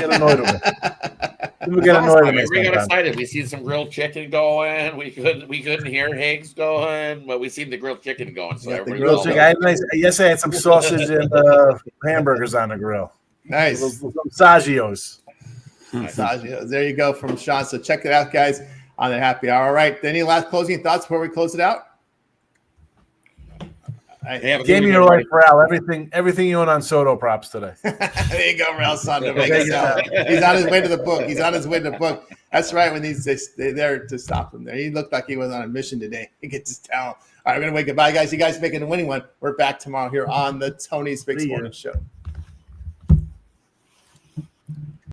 get annoyed with me. We got excited. We seen some grilled chicken going. We couldn't hear Higgs going, but we seen the grilled chicken going. So grilled chicken. Yes, I had some sausage and hamburgers on the grill. Nice. Some Saggios. There you go from Sean. So check it out, guys, on the happy hour. All right. Any last closing thoughts before we close it out? Gaming your life, Ralph. Everything you own on Soto props today. There you go, Ralph. He's on his way to the book. He's on his way to the book. That's right. When they're there to stop him there. He looked like he was on a mission today. You can just tell. All right, we're going to wave goodbye, guys. You guys making a winning one. We're back tomorrow here on the Tony's Big Sports Show.